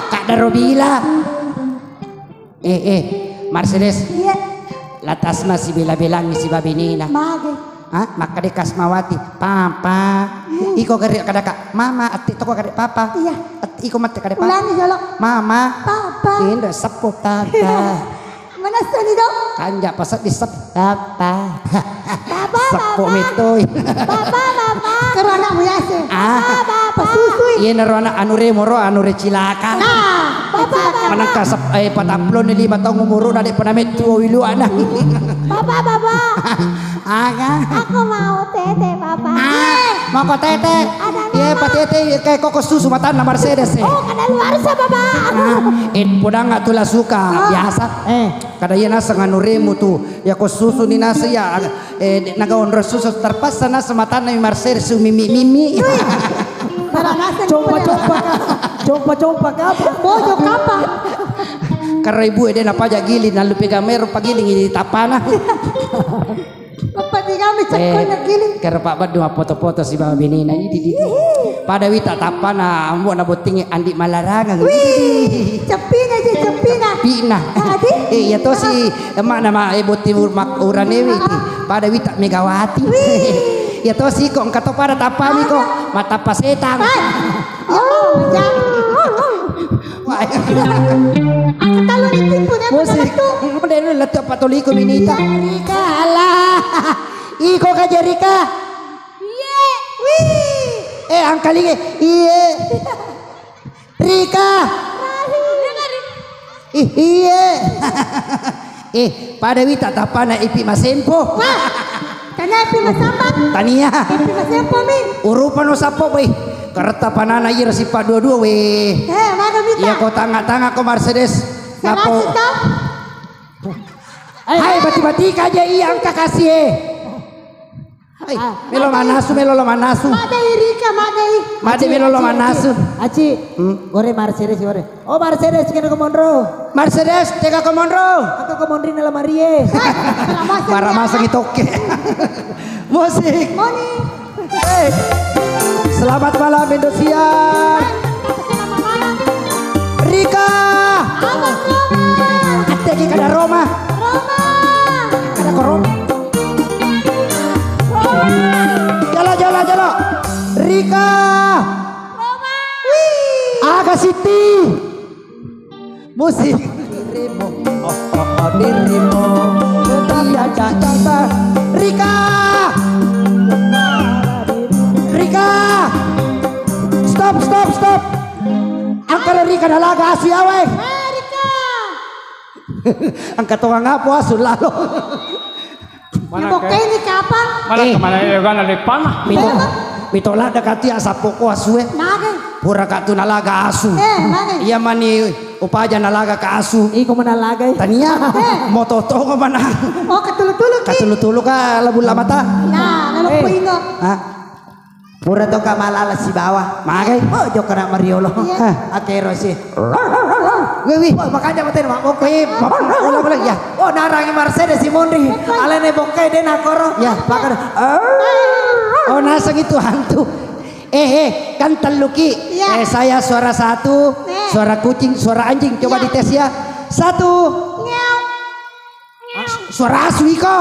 Kak Darobila. Mercedes. Iya. Latasna si bilang si babinina. Mage. Maka de kasmawati papa. Iko kari kada kak mama ati toko kari papa. Iya. Iko mati kari papa. Ulangi jolok. Mama. Papa. Tinda sapo papa. Mana seni dong? Kanja pasat di sap papa. Papa. Sapo metoy. Papa. Karo anakmu ya se. Papa. Susui. Iya naro anak anure cilaka. Papa. Manang kasap pataplon ni 5 tahun umuro na di panamit tuwa wilu anak. Papa. Aga. Aku mau tete papa. Mau kok tete? Iya pak tete kayak koko susu mata na Mercedes. Oh kada luar sa papa. Pudang nggak tulah suka biasa. Kada iya nasa nganuremu tuh ya kok susu ni nasa ya nagaon susu terpaksa nasa mata na Mercedes mimi. Coba apa? Bojo kapa? Karena ibu ede napa aja gili nalu pegamero pagiling di tapana. Apa di kami cekkonya gili? Karena Pak Badu foto-foto si Bapak Benina ini. Pada wita tapana ambo na botingi andi malarangan. Cepina. Pina. Ya to si emak nama boti mak uranewi ti. Pada wita Megawati. Ya to si kok kato pada tapami kok mata pasetang. Aku talon itipu na musik. Model leto patoliko minita. Rika alah. Iko ka Jerika. Iye. Angkalinge. Iye. Rika. Iya. Pada wita tapana ipi masempo. Wah, tanya ipi masambat. Tania. Ipi masempo mi. Urupan usapo we. Kereta panana iya si pa dua-dua we. Mana mita? Iya ko tanga-tanga ko Mercedes. Napo. Hai bati-bati aja iya angka kasih. Hai, melo manasu. Made Rika, Made melo manasu. Aci, gore Mercedes gore. Oh Mercedes kena komondro. Mercedes tega komondro. Aku komondri nala Marie. Para masang itu oke. Musik. Moni. Hey. Selamat malam Indosiar. Rika. Abang Roma. Ategi kada Roma. Kada korom. Jalo. Rika. Roma. Aga Siti. Musik. Dirimu. Oh, dirimu. Dia caca. Rika. Stop. Angkat Rika dalaga asu ya weh. Rika. Angkat orang apa asu lalu. Yang bokeh ini kapan? Mana kemana ya kan ada panah. Mitola dekati asapoko asu eh. Nage. Pura katu nalaga asu. Nage. Iya mani upaja nalaga ka asu. Iko manalaga. Tania. Mototo ko mana. Oh ketulu-tulu ki. Katulu-tulu ka labu lamata. Nah, lalu ko ingo. Hah? Pura to ka malala si bawah. Magai. Oh jo kana Mariolo. Akero si. Wewi. Oh makanya maten mak Wih, ulang ya. Oh narangi Mercedes si Mondri. Alene bokeh den akoro. Ya, pakar. Oh, nasang itu hantu. Kan teluki. Iya. Saya suara satu, suara kucing, suara anjing. Coba dites ya. Satu. Ngew. Suara asu iko.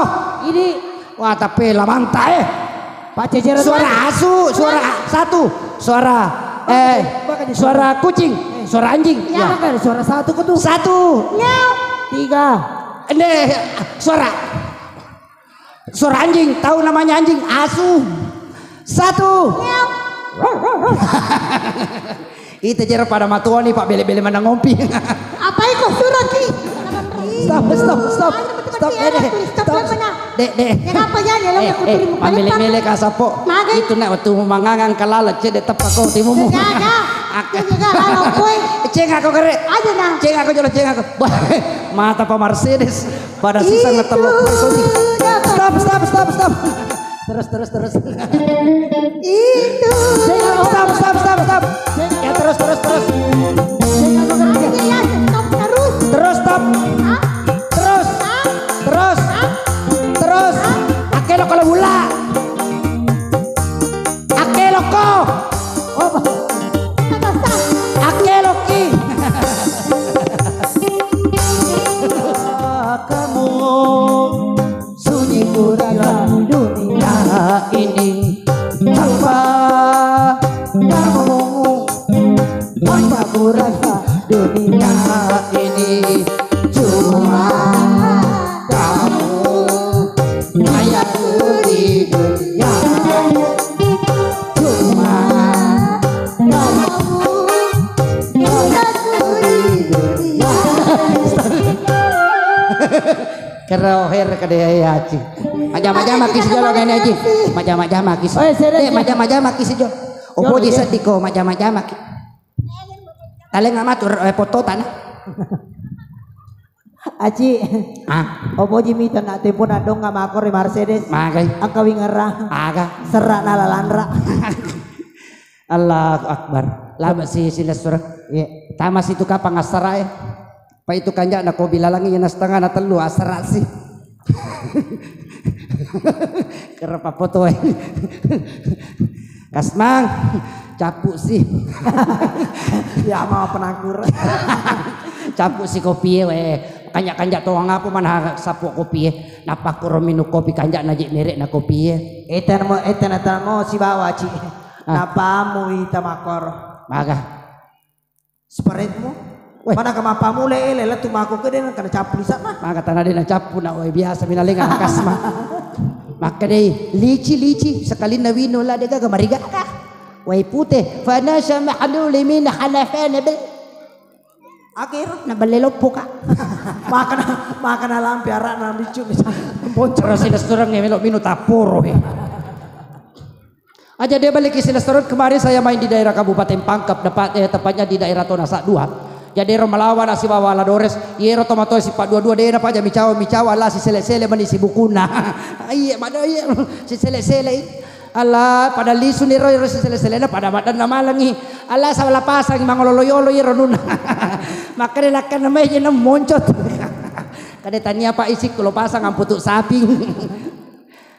Ini Wah, tapi lamanta Pak Cecer Suara asu, suara satu. Suara kucing, suara anjing. Ya kan suara satu kutu. Satu. Ngew. 3. Suara anjing, tahu namanya anjing, asu. Satu. Ngew. Itu jera pada matuani Pak bele-bele mana ngompi. Apa itu surat ki? Stop. Dek. Kenapa ya lo aku terima Pamele-mele kasapo. Magai. Itu nak waktu mangangan kalalat cede tepak kau timumu. Jaga halo boy. Ceng aku kere. Aja nah. Ceng aku. Mata Pak Mercedes pada sisa ngetelok. Stop. Terus. Itu. Stop. Ya terus. Stop. Terus. Akelo kalau bula. Akelo ko. Akelo ki. Kamu sunyi kurang dunia ini tanpa kamu. Tanpa kurasa dunia ini cuma kamu ayahku di dunia cuma kamu ayahku di dunia. Keroher kadaya aci. Majama-jama kisi jolo ngene aci. Majama-jama kisi. Majama-jama kisi jolo. Opo di sediko majama-jama ki. Tale ngamatur foto tanah. Aci. Opo jimito na tempo na dong nga makore Mercedes. Magai. Ang kawingara. Aga. Serak na lalandra. Allahu Akbar. Lama sila surah. Tamas itu kapang asara Pa itu kanja na ko bilalangi yan setengah na telu asara sih. Kerapa foto Kasmang capuk sih. Ya mau penangkur. Capuk si kopi kanjak toang apa mana sapu kopi napa ko minum kopi kanjak najik merek na kopi Etan mo si bawa ci. Napamu ita makor. Maga. Separetmu. Mana kamapamu lele tumako ke den kana capu sa mah. Maga tanah den capu na biasa minalingan kasma. Maka deh lici sekali nawino lah dega gamariga. Wai putih fana samahnu limin halafana bil Akhir na balilopo ka. Makan alam piara na bicu Poncor si restoran ngemelo minu taporo Aja dia balik ke si restoran kemarin saya main di daerah Kabupaten Pangkep tepatnya di daerah Tonasa 2. Jadi melawan si Wawala Dores, yero tomato si Pak dua-dua dia apa aja micawa lah si sele-sele mani si bukuna. Iya mana iya si sele-sele Allah pada lisu ni roy si sele-sele na pada badan nama langi. Allah sa wala pasang mangololo-yolo yero nuna. Maka dilakan namanya na moncot. Kada tanya Pak isik kalau pasang ang putuk sapi.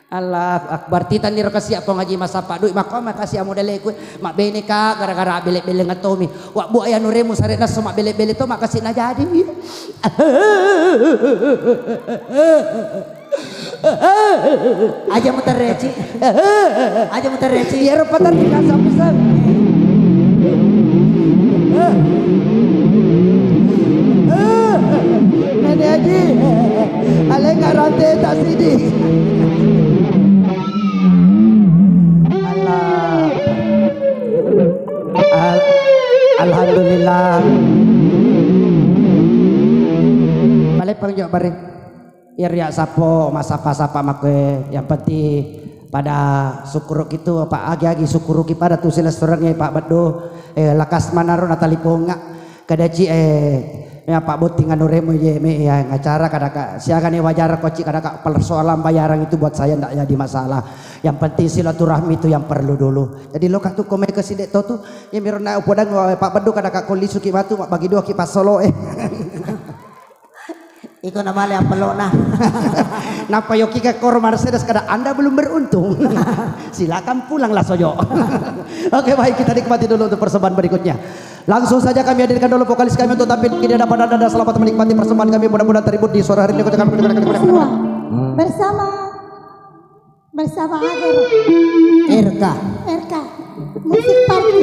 Allah akbar titan ni kasih apa ngaji masa Pak duit maka makasih modele ku mak bene ka gara-gara bele-bele ngatomi wa bu aya nuremu sarena so mak bele-bele to makasih na jadi aja muter reci ya rupatar kita sampai Nene Haji ale karate tak sidi Alhamdulillah. Balik pengjok bareng. Irya sapo masapa-sapa makwe yang penting pada syukur gitu Pak agi-agi syukur pada tuh silaturahmi Pak Bado lakas manaro nataliponga kadaci ya Pak Boting anu remo ye me ya ngacara kadaka siakan wajar koci kadaka persoalan bayaran itu buat saya ndak jadi masalah. Yang penting silaturahmi itu yang perlu dulu. Jadi lo katu kome ke sidek to tuh ya mirna upodang Pak Bado kadaka kolisu ki batu bagi dua ki pas solo Iko nama yang pelok nah. Napa yoki ke kor Mercedes kada Anda belum beruntung. Silakan pulanglah sojo. Oke baik kita nikmati dulu untuk persembahan berikutnya. Langsung saja kami hadirkan dulu vokalis kami untuk tampil kini dapat anda selamat menikmati persembahan kami mudah-mudahan terhibur di sore hari ini bersama Ager RK musik party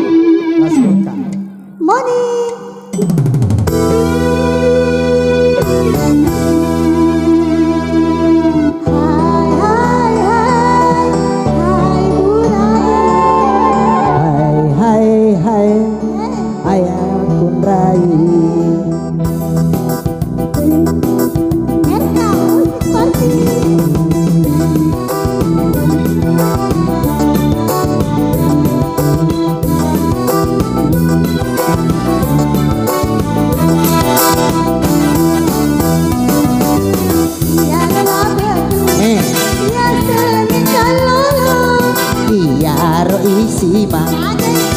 Mas RK morning.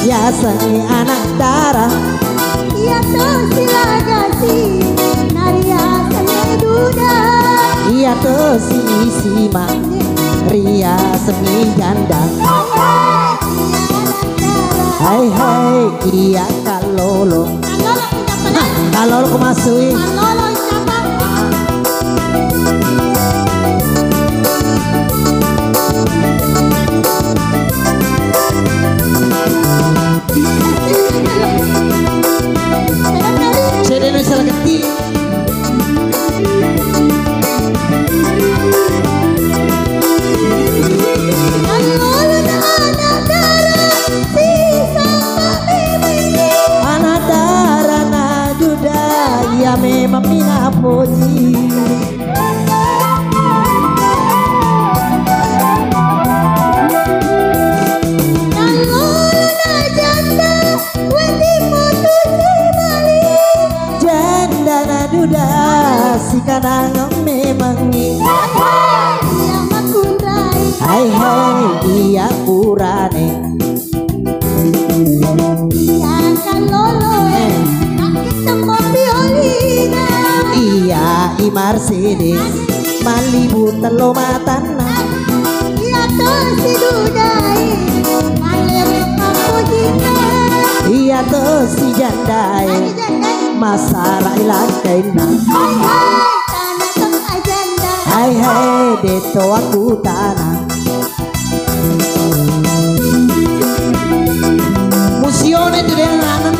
Ya sangi anak darah Ya to silagasi Naria sangi duda Ya to si sima Ria semi janda Hai hai iya kalolo Kalolo kumasui Kalolo siapa? Cedeno salah kecil anak darah na duda ya memang mina poji si kadang memang hai hai iya kurane Yang kalolo Nakit sama violina iya i Mercedes Malibu telo matana Iya to si dudai Malir kapujina iya to si jandai Masara ilakaina Hai hai tanah tong ajanda hai hai deto aku tanah musione tu den anak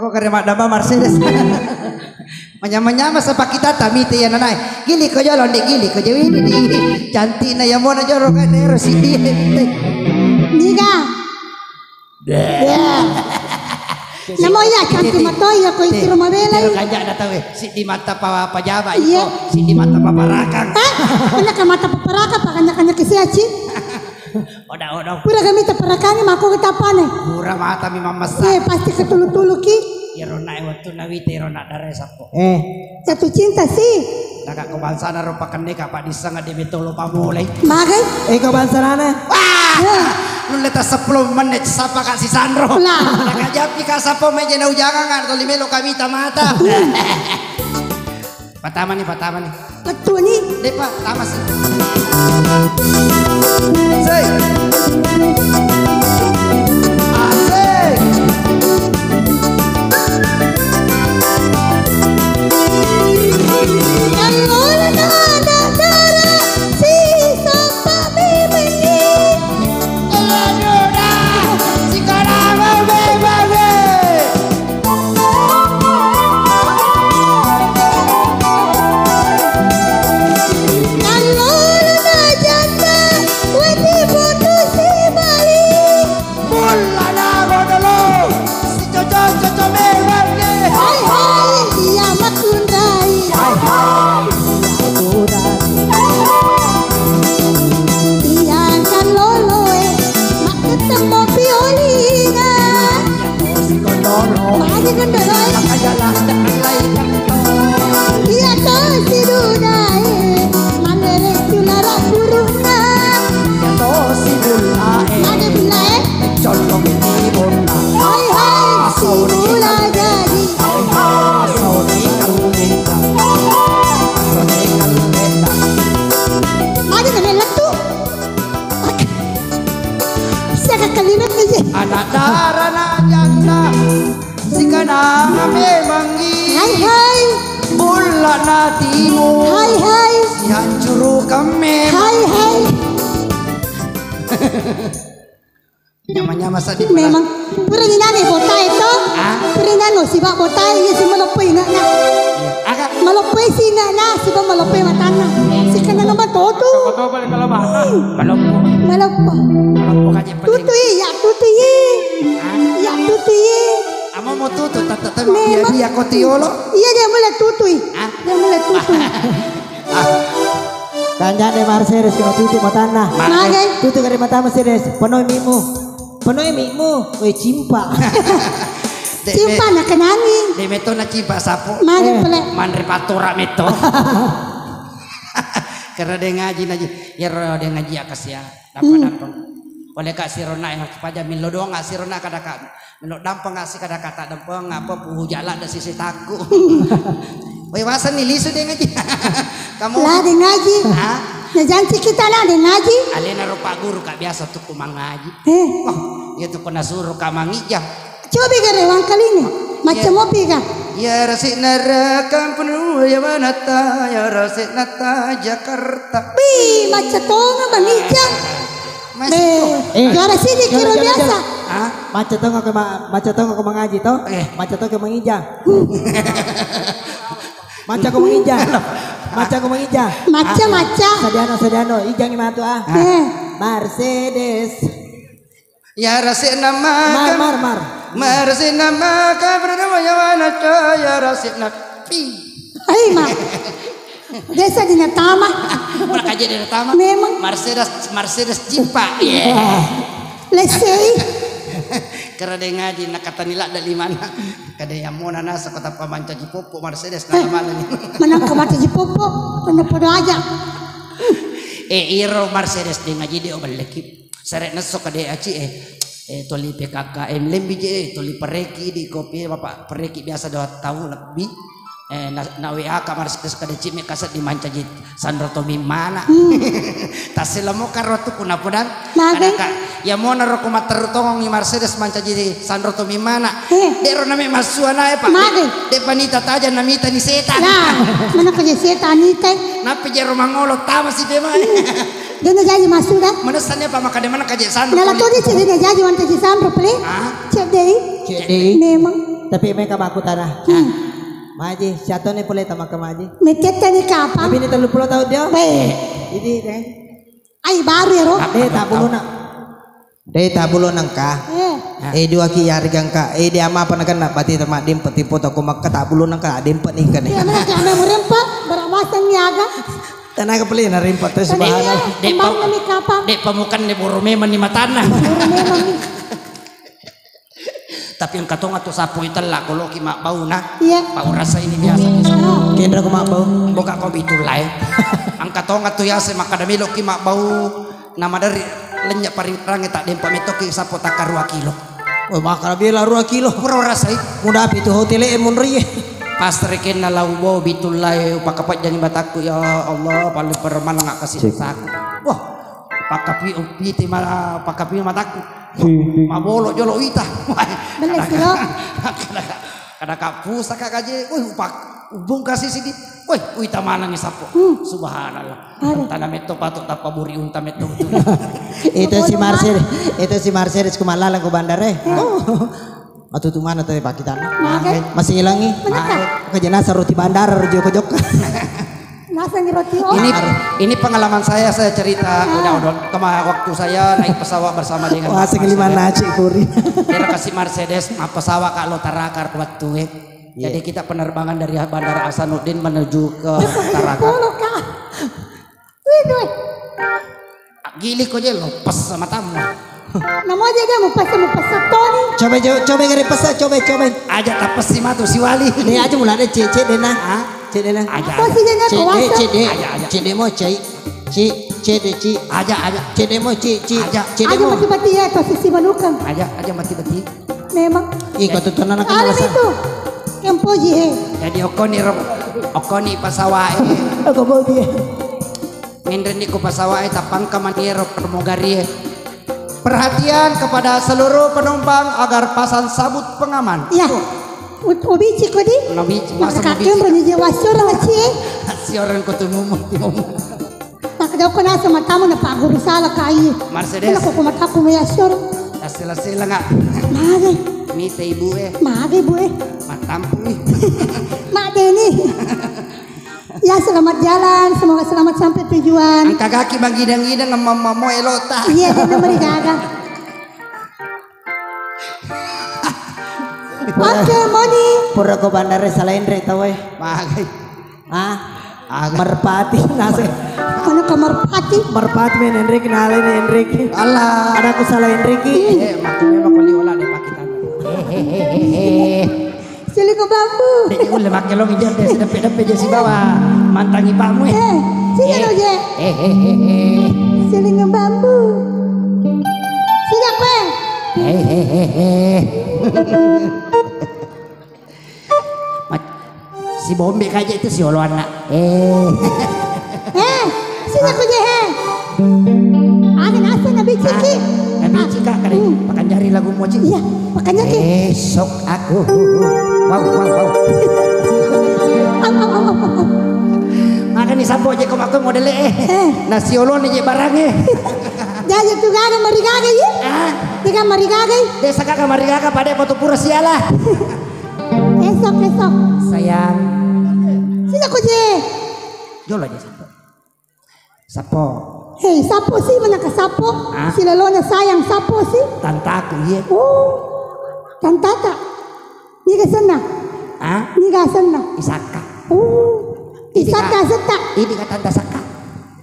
Kok kare madama Mercedes. Menyama-nyama sa pakita tamite yan nanay. Gili ko jalo di gili ko jawi di cantik na yamo na joro ka nero si di. Niga. Namo ya cantik matoy ya ko itiro mabela. Pero kanya na tawe si di mata pa pajaba iko si di mata pa parakang. Kanya ka mata paparaka pa kanya kisiachi. Oda. Pura kami paparakanya mako kitapane. Pura mata mi mamasa. Pasti ketulu-tulu ki. Irona waktu nawite irona daresa po. Jatuh cinta sih. Naga kebansa na ro pakane ka pa disanga di betolo pamulay. Magai. Kebansa na. Lu leta 10 menit sapa ka si Sandro. Naga japi ka sapo meje na ujangan kan to limelo kami mata. Patama nih. Betul nih. Depa tama sih. Say. Asik. Anak darana janda sikana memangi Hai bulan natimu Hai si hancur kami Hai Nyama-nyama sa di memang pura ni nani botai to pura nano si ba botai ya si malopay na agak malopay si na si ba malopay matana si kana na ba toto Betul balik kalau bahasa. maloppo aja tutuy ya tutuy amo mo tuto tata dia kotiolo iya dia mulai tutuy dia mulai tutuy Kanya de Mercedes kena tutup matana. Magai Tutup kare mata Mercedes. Penuh mimu. Oi cimpa. Cimpa na kanani. de meto na cipa sapo Mari pala. manre patura meto karena dia ngaji ya dia ngaji akas ya dampang oleh kak si Rona yang paja milo doang nggak si Rona kadang milo dampang nggak sih kadang kata dampang apa puhu jalan ada sisi taku woi wasan nih lisu dia ngaji kamu Lah dia ngaji. Na janji kita lah dia ngaji. alena rupa guru kak biasa tuh kumang ngaji itu kena suruh kamangija Coba kan rewang kali ini. Macam apa kan? ya rasik narakan penuh ya manata ya rasik nata Jakarta Pi macam tonga mangijang. Gara sini kira biasa. Macam tong ke mengaji toh? Macam tong ke mengijang. Macam ke mengijang. Macam. Sadiano, ijang imatu Mercedes. ya rasik nama Mar. Mersin nama kabarnya wanita ya rasik napi. Hai mak. Desa di Natama. Mereka jadi Natama. Memang. Mercedes Jimpa. Lesei. Karena dia ngaji nak kata nilai dari mana? Kada yang mau nana sekota pamanca Jipopo Mercedes nama malam. Mana kamar Jipopo? Mana podo aja. Iro Mercedes dia ngaji dia obaleki. Seret nasok kada aci toli PKKM lembi je toli pereki di kopi bapak pereki biasa 2 tahun lebih na WA kamar Mercedes kada cime kasat di manca jit Sandro Tomi mana tasila mo karotu kuna pudan ka ya mo na roko materutong ni Mercedes manca jit Sandro Tomi mana dero nami masuana pak de panita taja namita ni setan mana kerja setan ni teh napi jero mangolo tama si bema dia nak jadi masuk dah. Mana sana pak makanya mana kaji Sandro Nala tu dia jadi nak jadi wanita si Sandro pele. Cek deh. Memang. Tapi mereka aku tanah. Maji, siapa nih boleh tamak maji? Mecetnya ni kapan? Tapi ini 30 tahun dia. Baik. Jadi deh. Ay baru ya Ro. Tabulon na. Tabulon ng ka. Dua ki yarigang ka. Di ama pa na ka na pati tamadim pati po ako magkatabulon ng ka. Adim pa ning ka Iya na kaya mo rin pa. Barawasan niyaga. Tanah ka pala na rin pa to sa bahala. Kembang na ni kapan? Dek pamukan ni Burume man ni matana. Burume man ni. Tapi ang katong ato sapo itala kulo ki makbau na. Iya. Paurasa ini biasa ni sa. Kendra ko makbaw. Boga ko bitulay. Ang katong ato yase makadamilo ki makbau nama dari lenya parirang tak dempa meto ki sapo takar 2 kilo. Oh makara 2 kilo. Puro rasay. Muda pitu hotel mun riye. Pastrikin na laubo bitulay pakapat jani bataku ya Allah paling perman nga kasih saku. Wah, pakapi upiti pakapi mataku. Mabolo jolo ita. Bener sih lo. Kada kapusa kakaje. Wih ubung kasih sidi. Wih uita manang sapo. Subhanallah. Tanah meto patok tapaburi unta meto. Itu si Marcel kumalalang ko bandare. Atau tu mana tadi pak kita? Masih hilangi. Kejana roti bandar joko-joko. Nasa ni roti. Ini pengalaman saya cerita kemarin waktu saya naik pesawat bersama dengan Wah segeliman naci kuri. Dia kasih Mercedes pesawat kalau tarakar kuat tuh. Jadi kita penerbangan dari Bandara Hasanuddin menuju ke Tarakan. Gili kok aja lepas sama tamu. Nama aja dia mau pasang Tony. Coba ngeri pesan, coba. Aja tapes si matu si wali. Ini aja mulai cek dena. Cek dena. Aja. Cek demo cek. Aja. Cek demo cek. Aja mati-mati ya tuh sisi banukan. Aja mati-mati. Memang. Ikut tutunan akan alam itu. Kempoji Jadi okoni pasawae. Aku mau dia. Mindren ko pasawae tapang kamaniro permogari. Perhatian kepada seluruh penumpang agar pasang sabut pengaman. Ya. Ubici ko di. Nabici masa kakek berjanji wasor ngaci. Si orang ko tumumot. Nakadaw ko na sa mata mo na paguro sala kai. Mercedes. Ako kumata ko may asor. Sila nga. Magay. Mite ibu Magay bu Matampu Mak Deni. Ya selamat jalan, semoga selamat sampai tujuan. Ang kagaki bang gidang-gidang ng mamo elota. Iya dia naman gaga. Oke, Moni. Pura ko bandare sa Lainre taway. Magay. Merpati nasa. Ano ka Merpati? Merpati men Enrique nalay ni Enrique. Allah, ada ko sa Enrique. Makuli wala ni pakitan. Sili ko bambu. Dek ulah makai long ijar deh sedep-sedep aja si bawa mantangi pamu sini lo je. Sili ko bambu. Sini kue. Si Bombe kaja itu si Olo anak. Sini aku je. Ada nasi nabi cici. Nabi cika kali pakan jari lagu moci. Iya, pakan jari. Esok aku. Wow. Maka nih sampo aja kok aku modelnya nasi Olo nih barangnya. Jadi tu gaga marigaga ya? Tiga marigaga. Desa kakak marigaga pada foto pura sialah. Esok. Sayang. Sini aku je. Jolo aja sampo. Sapo. Hei, sapo sih mana ke sapo? Si lolonya sayang sapo sih. Tantaku iya. Tantata. Ni ke sana. Ni ke sana. Isaka. Isaka seta. Ini kata tanta saka.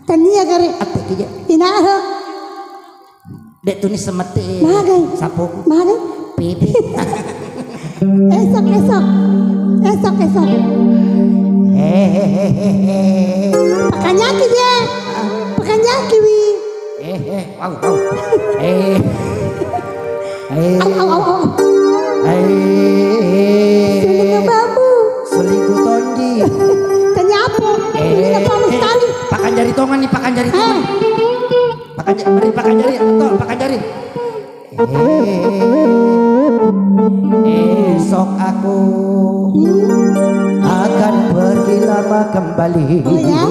Tania gare. Apa kija? Inaha. Dek tunis semete. Magay. Sapo. Magay. Pipi. Esok. Pakanyaki dia. Pakanyaki wi. Wow. Au. Suling bambu. Selingkuh tonji. Tanya apa? Ini apa sekali? Pakan jari tongan nih, pakan jari tongan. Pakan jari. Esok aku akan pergi lama kembali. Oh ya?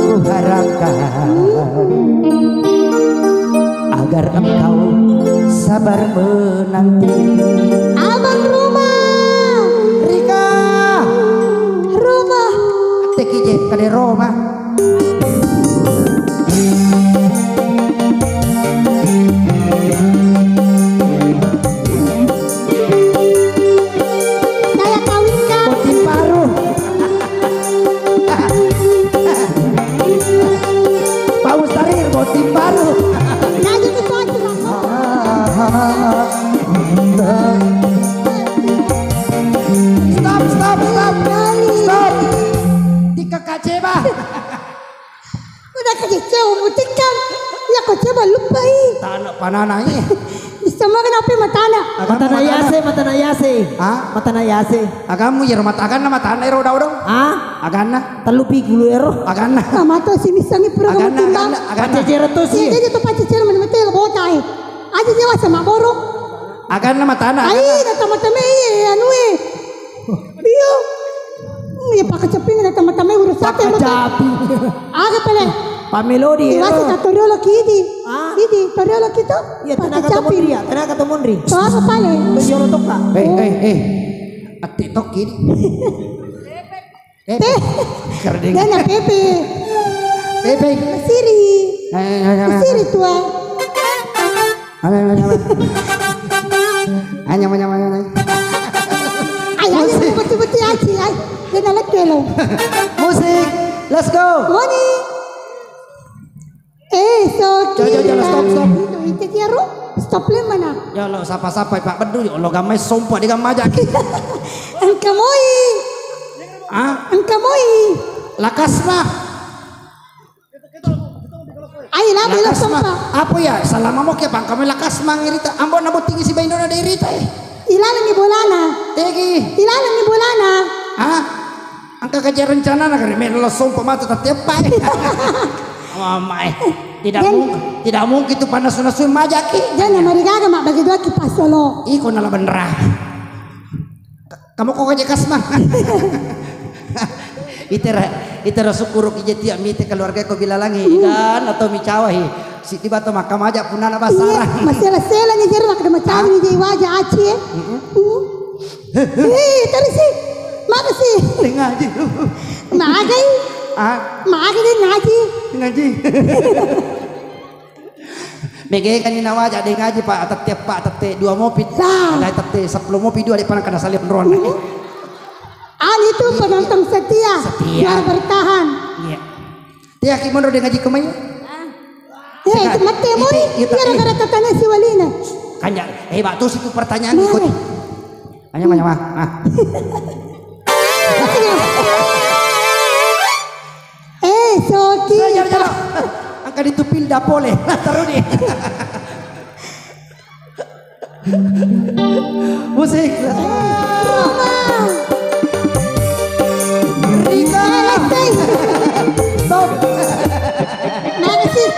Ku harapkan agar engkau bersabar menanti. Abang rumah. Rika. Rumah. Teki je kade Roma. Saya kawinkan. Botin paru. Pak Mustarir botin paru. Nanya ke suatu lah. Stop. Tika kaceba. Udah kecewa mutikan. Ya kau coba lupai. Tanah panananya. Semua kenapa matana? Matana yase. Ah? Matana yase. Agamu ya rumah tagan nama tanah ero daudong. Ah? Agana. Telupi gulu ero. Agana. Sama tuh si misangi pura-pura tumbang. Pacecera tuh sih. Jadi tuh pacicer menemetel botai. Aja dia sama borok. Agana nama tanah. Ai mata-mata anu Bio. Ya pakai ceping mata-mata urus apa yang Capi. Aga pala. Pak Melodi Iwasi ero. ka toriolo kidi. Kidi toriolo kita. Ya tenaga tomondri ya. Tenaga tomondri. So apa pala? Tujuh rotok kak. Ati toki. Kerding. Dan na Pepe. Pepe. Siri. Siri tua. Hanya. Ay, betul-betul aja. Ay, dia nak kelo. Musik. Let's go. Moni. So Stop. Itu kira stop le mana? Ya Allah sapa-sapa Pak Bedu ya Allah gamai sumpah di gamajak. Angkamoi. Angkamoi. Lakasma. Ay, labi la sampa. Apa ya? Selama mo kaya bang kami lakasma ngirita. Ambon na tinggi si Baino na dairita eh. Ilalang ni bolana. Tegi. Ilalang ni bolana. Ang kakaja rencana na kari meron lo sumpah mata tatiapay. Mamay. Tidak mungkin itu panas-panasun majaki. Jangan marigaga mak bagi dua kipas solo. Iko na laban ra. Kamu kok aja kasma. Itera syukur kijeti amite keluarga ko bilalangi ikan atau micawahi. Si tiba to makam aja punana basara. Masela ni jero nak macam ni je wajah aci. Tadi sih. Makasih. Ngaji. Magai. Magai din ngaji. Mege kanina wajah de ngaji Pak atate dua mopi. Ada atate 10 mopi dua di pana kada salip ron. Itu penonton setia. Biar bertahan. Iya. Dia kimono de ngaji kemai. Itu mate moi. Biar kada tatanya si Walina. Kanya, batus itu pertanyaan ikut. Hanya mah. Soki. Jalan. Angka ditupil dapole. Taruh di. Musik. Rika. Stop. Makasih.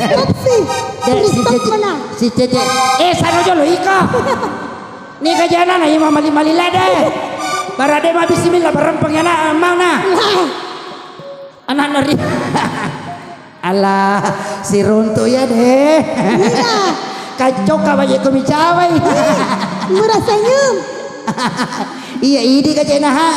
Stop sih. Si Cece. Sana jolo Ika. Ni kajana na ima mali lada. Barade ma bismillah barempeng yana mana. Anak nari. Alah si runtu ya deh. Kacau kabaye ko micawai. Murah senyum. Iya ini kajana ha.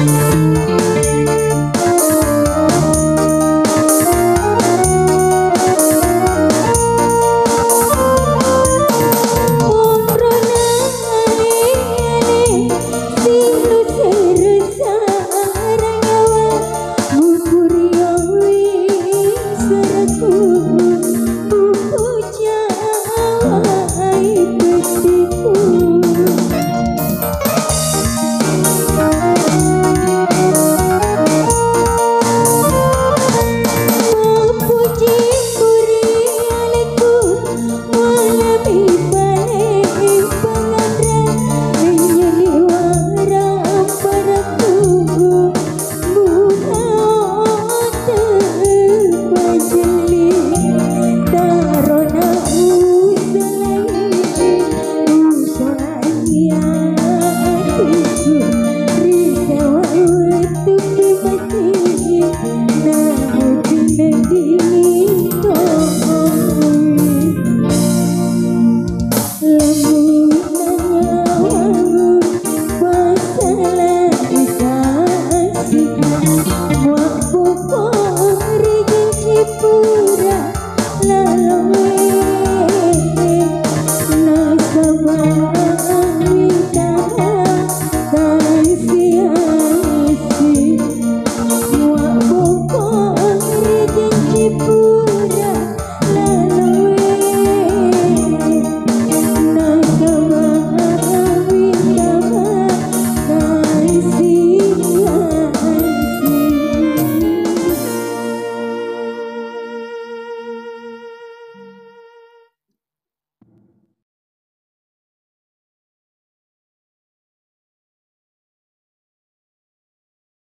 Thank you.